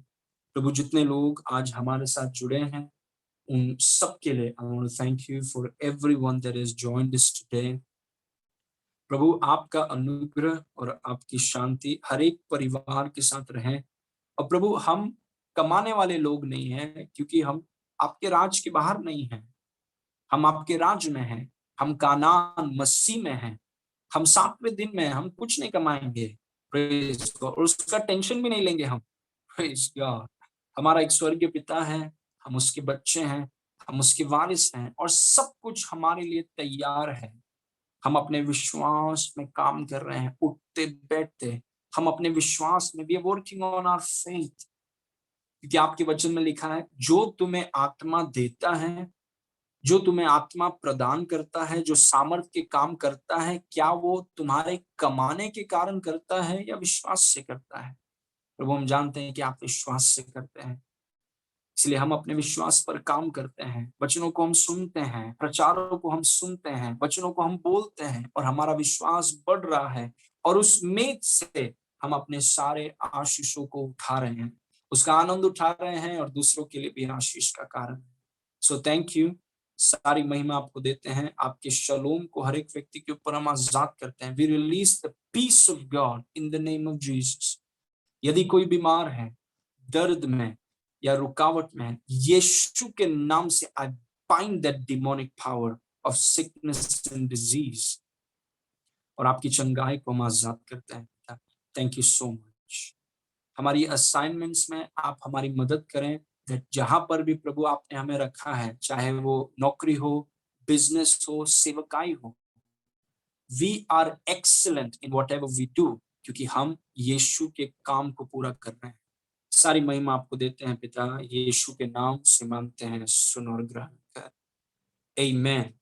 प्रभु, जितने लोग आज हमारे साथ जुड़े हैं उन सब के लिए I want to thank you for everyone that has joined us today. प्रभु आपका अनुग्रह और आपकी शांति हर एक परिवार के साथ रहे। और प्रभु हम कमाने वाले लोग नहीं हैं, क्योंकि हम आपके राज के बाहर नहीं हैं, हम आपके राज में हैं, हम कानान मसीह में हैं, हम 7वें दिन में हैं, हम कुछ नहीं कमाएँगे। प्रेज़ गॉड, और उसका टेंशन भी नहीं लेंगे हम। Praise God. हमारा एक स्वर्गीय पिता है, हम उसके बच्चे हैं, हम उसके वारिस हैं और सब कुछ हमारे लिए तैयार है। हम अपने विश्वास में काम कर रहे हैं, उठते-बैठते। हम अपने विश्वास में we are working on our faith, क्योंकि आपके वचन में लिखा है, जो तुम्हें आत्मा देता है, जो तुम्हें आत्मा प्रदान करता है, जो सामर्थ के काम करता है, क्या वो तुम्हारे कमाने के कारण करता है या विश्वास से करता है? प्रभु हम जानते हैं कि आप विश्वास से करते हैं, इसलिए हम अपने विश्वास पर काम करते हैं, वचनों को हम सुनते हैं, प्रचारों को हम सुनते हैं, वचनों को हम बोलते हैं और हमारा विश्वास बढ़ रहा है और उस मेद से हम अपने सारे आशीषों को उठा रहे हैं, उसका आनंद उठा रहे हैं और दूसरों के लिए भी आशीष का कारण है। सो थैंक यू, सारी महिमा आपको देते हैं, आपके शलोम को हर एक व्यक्ति के ऊपर हम आजाद करते हैं। We release the peace of God in the name of Jesus. यदि कोई बीमार है, दर्द में या रुकावट में है, यीशु के नाम से I bind that demonic power of sickness and disease और आपकी चंगाई को हम आजाद करते हैं। Thank you so much. हमारी असाइनमेंट्स में आप हमारी मदद करें, that जहां पर भी प्रभु आपने हमें रखा है, चाहे वो नौकरी हो, बिजनेस हो, सेवकाई हो, we are excellent in whatever we do, क्योंकि हम यीशु के काम को पूरा कर रहे हैं। सारी महिमा आपको देते हैं पिता, यीशु के नाम से मांगते हैं, सुन और ग्रहण कर। आमेन।